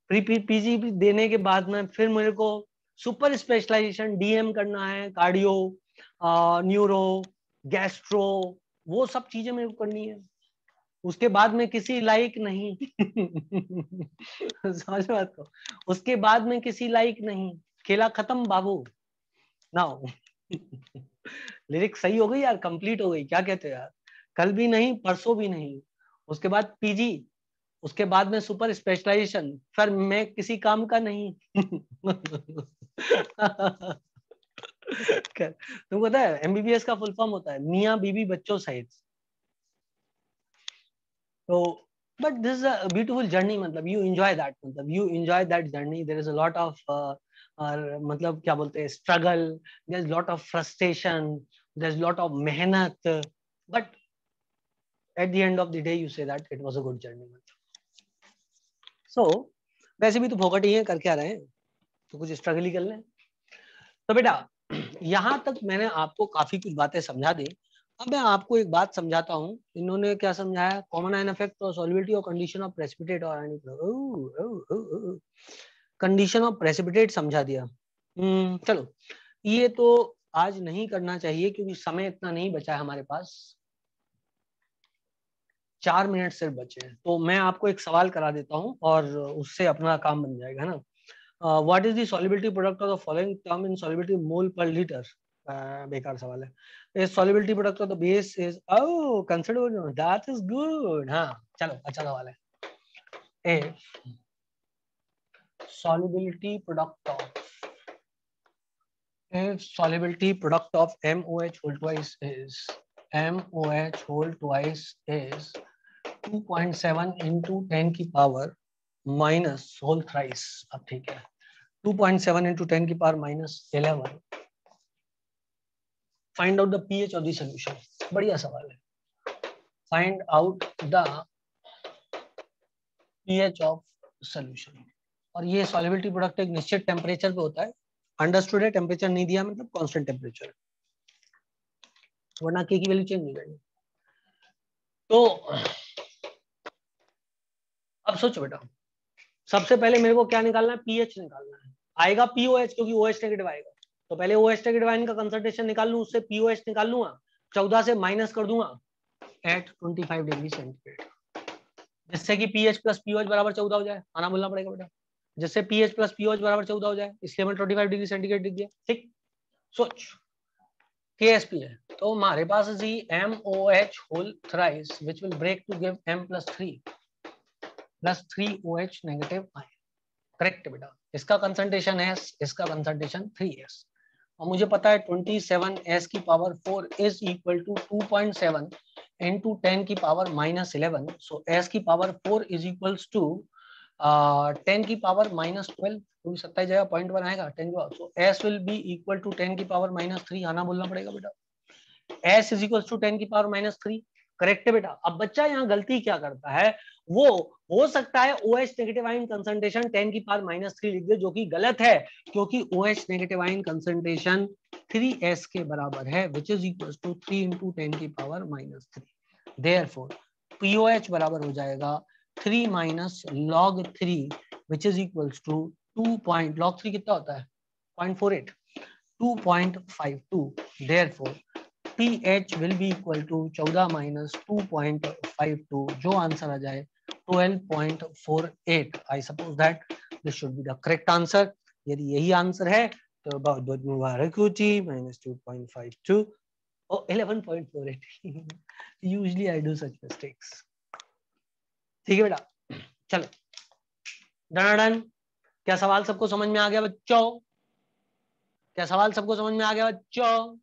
प्री पीजी देने के बाद में फिर मेरे को सुपर स्पेशलाइजेशन डीएम करना है, कार्डियो, न्यूरो, गैस्ट्रो, वो सब चीजें मेरे को करनी है। उसके बाद में किसी लायक नहीं। समझ बात को, उसके बाद में किसी लायक नहीं, खेला खत्म बाबू। नाउ लिरिक्स सही हो गई यार, कंप्लीट हो गई, क्या कहते हो यार? कल भी नहीं, परसों भी नहीं, उसके बाद पीजी, उसके बाद में सुपर स्पेशलाइजेशन, फिर मैं किसी काम का नहीं। तुमको पता है एमबीबीएस का फुल फॉर्म होता है मियाँ बीबी बच्चों सहित। तो but this is a beautiful journey, मतलब यू एंजॉय दैट, मतलब you enjoy that journey. There is a lot of मतलब क्या बोलते हैं, struggle, there is lot of frustration, there is lot of मेहनत, but at the end of the day you say that it was a good journey. So वैसे भी तो फोकट ही है, करके आ रहे हैं, तो कुछ स्ट्रगल ही कर लें। तो बेटा यहाँ तक मैंने आपको काफी कुछ बातें समझा दी। अब मैं आपको एक बात समझाता हूँ, इन्होंने क्या समझाया, कॉमन आयन इफेक्ट और सॉल्युबिलिटी और कंडीशन ऑफ प्रेसिपिटेट और कंडीशन ऑफ प्रेसिपिटेट समझा दिया। चलो, ये तो आज नहीं करना चाहिए क्योंकि समय इतना नहीं बचा है हमारे पास, 4 मिनट सिर्फ बचे हैं। तो मैं आपको एक सवाल करा देता हूँ और उससे अपना काम बन जाएगा, है ना? What is the solubility product of the following term in solubility mole per litre? बेकार सवाल है। Is solubility product of the base is, oh consider, that is good. हाँ चलो, अच्छा सवाल है। If solubility product of if solubility product of MOH whole twice is MOH whole twice is 2.7 into 10 की power minus whole thrice. अब ठीक है, 2.7 into 10 की power minus 11, find out the pH of the solution. बढ़िया सवाल है, find out the pH of solution. और ये सॉल्युबिलिटी प्रोडक्ट एक निश्चित टेम्परेचर पे होता है, अंडरस्टूड है, टेम्परेचर नहीं दिया मतलब कांस्टेंट टेम्परेचर, वरना के की वैल्यू चेंज हो जाएगी। तो अब सोचो बेटा, सबसे पहले मेरे को क्या निकालना है, पीएच निकालना है। आएगा पीओएच क्योंकि ओएच नेगेटिव आएगा, तो पहले ओएच नेगेटिव आयन का कंसंट्रेशन निकाल लूं, उससे पीओएच निकाल लूंगा, 14 से माइनस कर दूंगा एट 25 डिग्री सेंटीग्रेड, जिससे कि पीएच प्लस पीओएच बराबर 14 हो जाए। आना बोलना पड़ेगा बेटा, जिससे पीएच प्लस पीओएच बराबर 14 हो जाए, इसलिए मैं 25 डिग्री सेंटीग्रेड लिख दिया। ठीक, सोच KSP है, तो हमारे पास जी MOH whole thrice which will break to give M plus 3OH negative ion. Correct बेटा, इसका कंसंट्रेशन S, इसका कंसंट्रेशन 3S, और मुझे पता है 27S की power 4 is equal to 2.7 into 10 की पावर माइनस 11, सो S की पावर 4 इज इक्वल्स टू 10 की पावर माइनस 12, क्योंकि 27 जगह 0.1 आएगा 10 की power, so S will be equal to 10 की पावर माइनस 3। आना बोलना पड़ेगा बेटा, S इज इक्वल टू 10 की पावर माइनस 3, करेक्ट है बेटा। अब बच्चा यहाँ गलती क्या करता है, वो हो सकता है OH नेगेटिव आयन कंसंट्रेशन 10 की पावर -3 लिख दे, जो कि गलत है, क्योंकि OH negative ion concentration 3s के बराबर है, which is equal to 3 into 10 की पावर -3। देयरफॉर POH बराबर हो जाएगा 3 minus log 3 which is equal to 2 point, log 3 कितना होता है 0.48, 2.52। Therefore pH will be equal to 14 minus 2.52, जो आंसर आ जाए 12.48। I suppose that this should be the correct answer। यदि यही आंसर है तो बहुत बहुत मुबारक हो जी, -2.52 और 11.48। Usually I do such mistakes। ठीक है बेटा, चलो डन। क्या सवाल सबको समझ में आ गया बच्चों? क्या सवाल सबको समझ में आ गया बच्चों?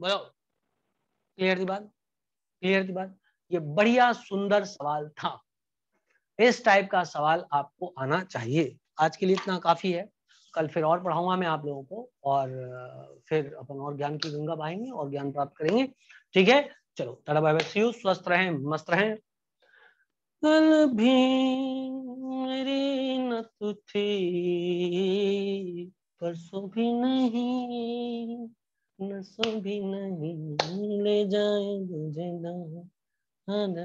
बोलो, क्लियर थी बात? क्लियर थी बात? ये बढ़िया सुंदर सवाल था। इस टाइप का सवाल आपको आना चाहिए। आज के लिए इतना काफी है, कल फिर और पढ़ाऊंगा मैं आप लोगों को, और फिर अपन और ज्ञान की गंगा बहाएंगे और ज्ञान प्राप्त करेंगे। ठीक है, चलो tata bye bye, see you, स्वस्थ रहें, मस्त रहें। कल भी मेरी न तू थी, परसों भी नहीं, नसों भी नहीं, ले जाए तुझे ना